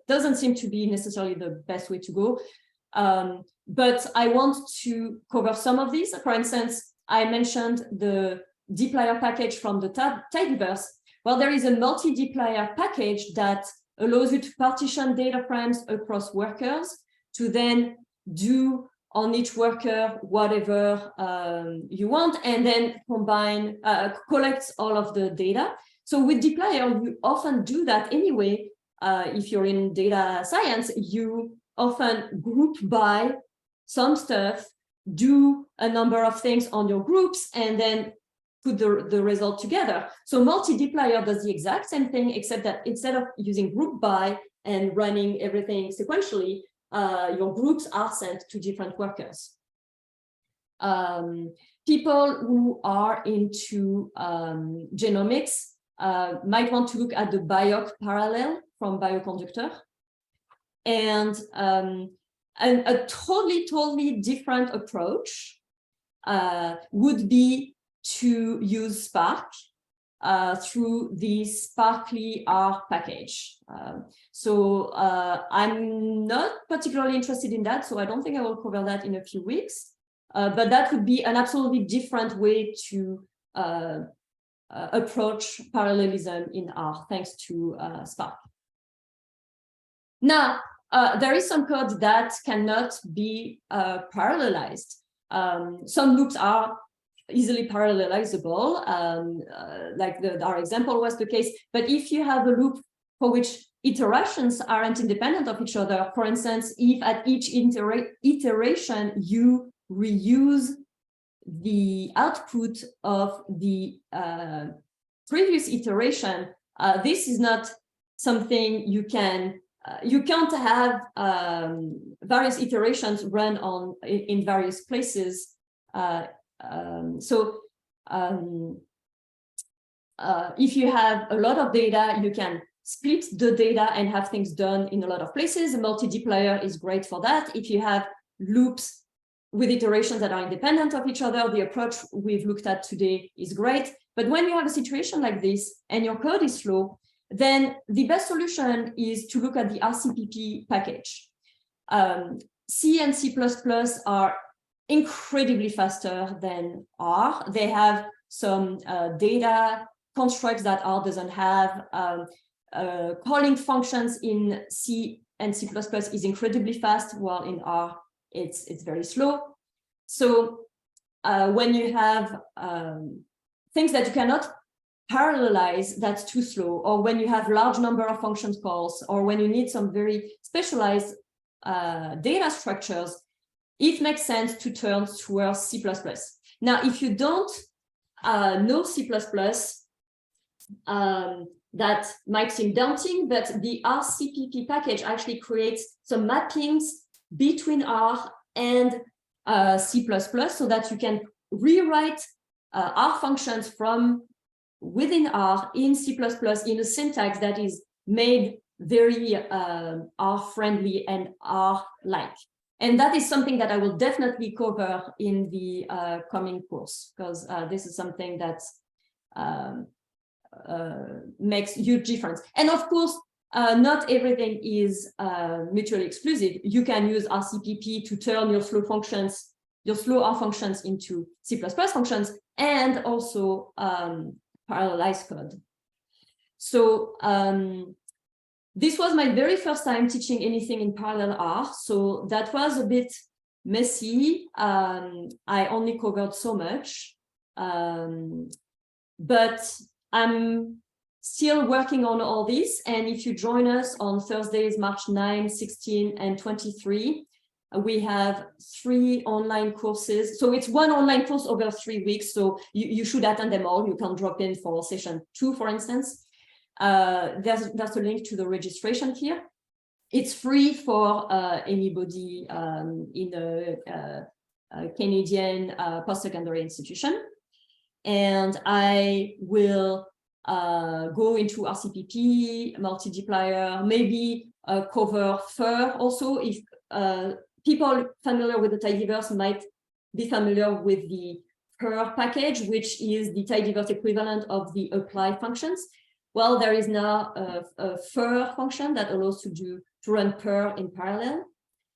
Speaker 1: doesn't seem to be necessarily the best way to go. But I want to cover some of these. For instance, I mentioned the dplyr package from the tidyverse. Well, there is a multi-dplyr package that allows you to partition data frames across workers to then do on each worker whatever you want, and then combine, collects all of the data. So with dplyr, you often do that anyway. If you're in data science, you often group by some stuff, do a number of things on your groups, and then put the result together. So multi-dplyr does the exact same thing, except that instead of using group by and running everything sequentially, your groups are sent to different workers. People who are into genomics might want to look at the BIOC parallel from Bioconductor. And a totally different approach would be to use Spark through the Sparkly R package. So I'm not particularly interested in that, so I don't think I will cover that in a few weeks. But that would be an absolutely different way to approach parallelism in R, thanks to Spark. Now, there is some code that cannot be parallelized. Some loops are easily parallelizable, like our example was the case. But if you have a loop for which iterations aren't independent of each other, for instance, if at each iteration you reuse the output of the previous iteration, this is not something you can. You can't have various iterations run on in various places. If you have a lot of data, you can split the data and have things done in a lot of places. A multi-dplyr is great for that. If you have loops with iterations that are independent of each other, the approach we've looked at today is great. But when you have a situation like this and your code is slow, then the best solution is to look at the RCPP package. C and C++ are incredibly faster than R. They have some data constructs that R doesn't have. Calling functions in C and C++ is incredibly fast, while in R it's very slow. So when you have things that you cannot parallelize, that's too slow, or when you have large number of function calls, or when you need some very specialized data structures, it makes sense to turn towards C++. Now, if you don't know C++, that might seem daunting, but the RCPP package actually creates some mappings between R and C++ so that you can rewrite R functions from within R in C++ in a syntax that is made very R-friendly and R-like. And that is something that I will definitely cover in the coming course, because this is something that's makes huge difference. And of course, not everything is mutually exclusive. You can use RCPP to turn your slow functions, your slow R functions into C++ functions, and also parallelize code. So this was my very first time teaching anything in parallel R. So that was a bit messy. I only covered so much, but I'm still working on all this. And if you join us on Thursdays, March 9, 16, and 23, we have 3 online courses. So it's one online course over 3 weeks. So you should attend them all. You can drop in for session 2, for instance. There's a link to the registration here. It's free for anybody in a Canadian post-secondary institution. And I will go into RCPP, multi-dplyr, maybe cover FUR also. If people familiar with the tidyverse might be familiar with the FUR package, which is the tidyverse equivalent of the apply functions. Well, there is now a FUR function that allows to run PUR in parallel.